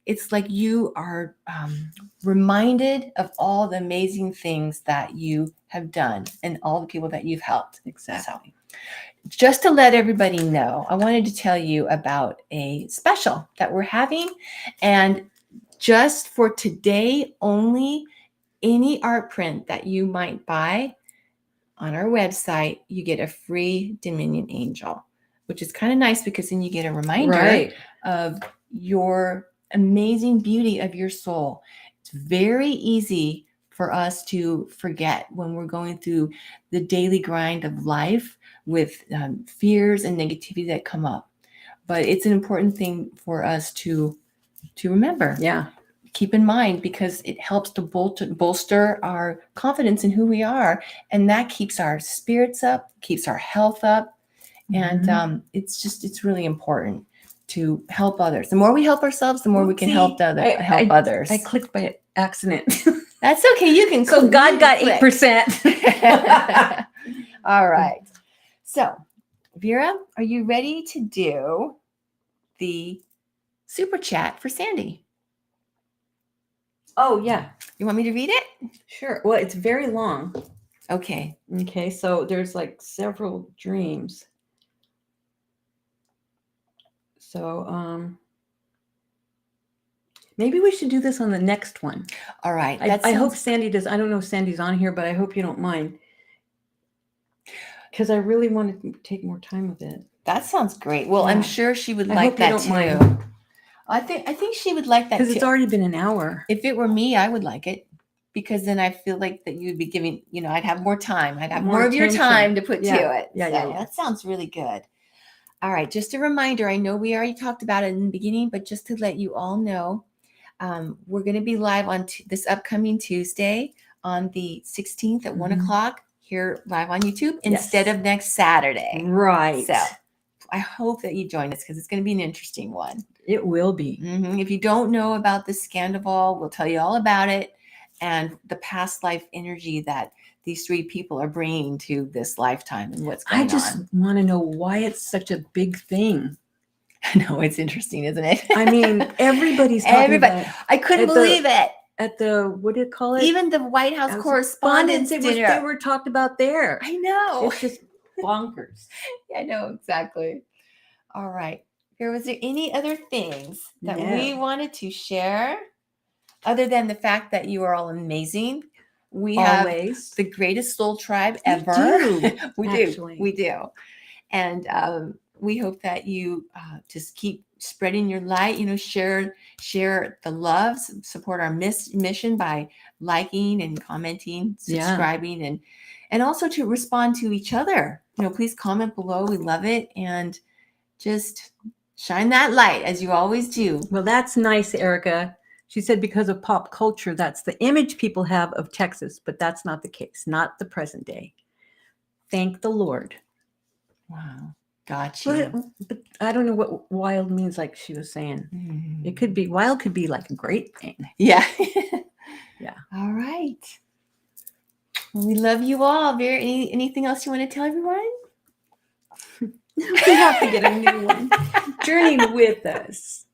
it's like you are reminded of all the amazing things that you have done and all the people that you've helped. Exactly. So, just to let everybody know, I wanted to tell you about a special that we're having. And just for today only, any art print that you might buy on our website, you get a free Dominion Angel, which is kind of nice because then you get a reminder of your amazing beauty of your soul. It's very easy for us to forget when we're going through the daily grind of life with fears and negativity that come up. But it's an important thing for us to remember. Yeah. Keep in mind, because it helps to bolster our confidence in who we are. And that keeps our spirits up, keeps our health up. And it's really important to help others. The more we help ourselves, the more we can help others. I clicked by accident. That's okay. You can. So God got 8%. All right. So, Vera, are you ready to do the super chat for Sandy? Oh, yeah. You want me to read it? Sure. Well, it's very long. Okay. Okay. So there's like several dreams. So maybe we should do this on the next one. All right. I hope Sandy does. I don't know if Sandy's on here, but I hope you don't mind, because I really want to take more time with it. That sounds great. Well, Yeah. I'm sure she would I like hope that you don't too. mind. I think she would like that too. Because it's already been an hour. If it were me, I would like it, because then I feel like that you'd be giving, I'd have more time. I'd have more of your time to put to it. Yeah, So that sounds really good. All right. Just a reminder. I know we already talked about it in the beginning, but just to let you all know, we're going to be live on this upcoming Tuesday on the 16th at 1 o'clock here live on YouTube instead of next Saturday. Right. So I hope that you join us, because it's going to be an interesting one. It will be. If you don't know about the Scandival, we'll tell you all about it and the past life energy that these three people are bringing to this lifetime and what's going on. I just want to know why it's such a big thing. I know, it's interesting, isn't it? I mean, everybody's talking about it. I couldn't believe it. At the, what do you call it? Even the White House correspondents dinner. They were talked about there. I know. It's just bonkers. I know, exactly. All right. Was there any other things that we wanted to share other than the fact that you are all amazing? We have the greatest soul tribe ever. We do. And we hope that you just keep spreading your light, share the love, support our mission by liking and commenting, subscribing, and also to respond to each other. Please comment below. We love it. And just shine that light as you always do. Well, that's nice, Erica. She said because of pop culture, that's the image people have of Texas, but that's not the case, not the present day. Thank the Lord. Wow. Gotcha. But I don't know what wild means, like she was saying. It could be, wild could be like a great thing. Yeah. Yeah. All right. Well, we love you all. Vera, anything else you want to tell everyone? We have to get a new one. Journey with us.